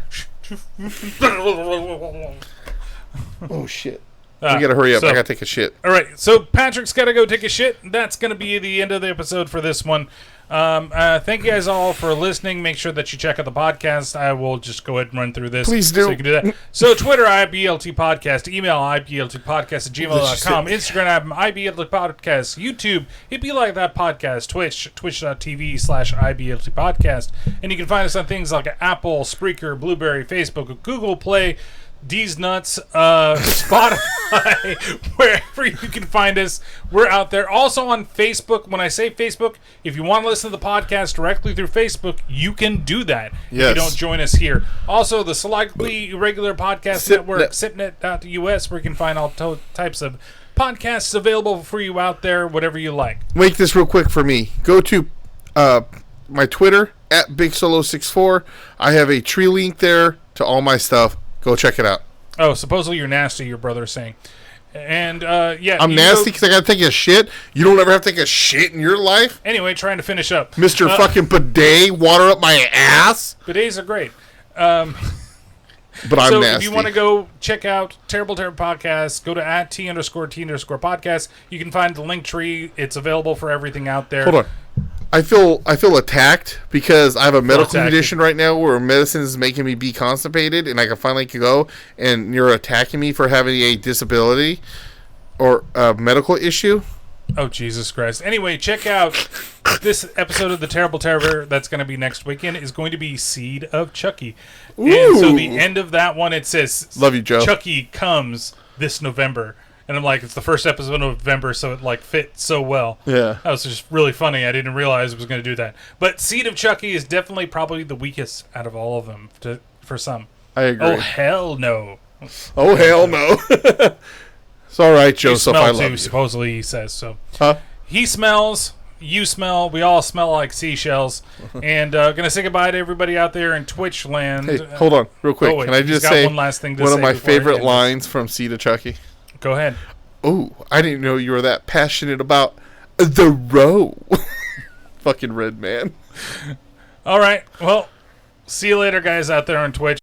[SPEAKER 2] Oh shit. We gotta hurry up. I gotta take a shit.
[SPEAKER 1] All right, so Patrick's gotta go take a shit. That's gonna be the end of the episode for this one. Thank you guys all for listening. Make sure that you check out the podcast. I will just go ahead and run through this.
[SPEAKER 2] Please do.
[SPEAKER 1] So you can do that. So Twitter, IBLT Podcast. Email, IBLTpodcast@gmail.com. Instagram, IBLT Podcast. YouTube, It'd Be Like That Podcast. Twitch.tv/IBLT Podcast. And you can find us on things like Apple, Spreaker, Blueberry, Facebook, Google Play, D's Nuts, Spotify, wherever you can find us. We're out there. Also on Facebook. When I say Facebook, if you want to listen to the podcast directly through Facebook, you can do that.
[SPEAKER 2] Yes.
[SPEAKER 1] If you don't join us here. Also, the Slightly Irregular Podcast Network, SIPnet.us, where you can find all types of podcasts available for you out there, whatever you like.
[SPEAKER 2] Make this real quick for me. Go to my Twitter, @BigSolo64. I have a tree link there to all my stuff. Go check it out.
[SPEAKER 1] Oh, supposedly you're nasty, your brother's saying. And, yeah.
[SPEAKER 2] I'm nasty because I got to take a shit? You don't ever have to take a shit in your life?
[SPEAKER 1] Anyway, trying to finish up.
[SPEAKER 2] Mr. fucking bidet, water up my ass?
[SPEAKER 1] Bidets are great.
[SPEAKER 2] But I'm
[SPEAKER 1] so
[SPEAKER 2] nasty.
[SPEAKER 1] If you want to go check out Terrible Podcast, go to @T_T_podcast. You can find the link tree. It's available for everything out there.
[SPEAKER 2] Hold on. I feel attacked because I have a medical condition right now where medicine is making me be constipated, and I can finally go, and you're attacking me for having a disability or a medical issue.
[SPEAKER 1] Oh, Jesus Christ. Anyway, check out this episode of The Terrible Terror that's going to be next weekend is going to be Seed of Chucky.
[SPEAKER 2] Ooh.
[SPEAKER 1] And so the end of that one, it says,
[SPEAKER 2] Love you, Joe.
[SPEAKER 1] Chucky comes this November. And I'm like, it's the first episode of November, so it fit so well.
[SPEAKER 2] Yeah.
[SPEAKER 1] That was just really funny. I didn't realize it was going to do that. But Seed of Chucky is definitely probably the weakest out of all of them for some.
[SPEAKER 2] I agree.
[SPEAKER 1] Oh, hell no.
[SPEAKER 2] Oh, hell no. It's all right, Joseph. I love you.
[SPEAKER 1] Supposedly he says so.
[SPEAKER 2] Huh?
[SPEAKER 1] He smells. You smell. We all smell like seashells. And going to say goodbye to everybody out there in Twitch land.
[SPEAKER 2] Hey, hold on real quick. Can I just say
[SPEAKER 1] one last thing to
[SPEAKER 2] one
[SPEAKER 1] say
[SPEAKER 2] of my
[SPEAKER 1] before
[SPEAKER 2] favorite lines from Seed of Chucky?
[SPEAKER 1] Go ahead.
[SPEAKER 2] Oh, I didn't know you were that passionate about the row. Fucking red man.
[SPEAKER 1] All right. Well, see you later, guys out there on Twitch.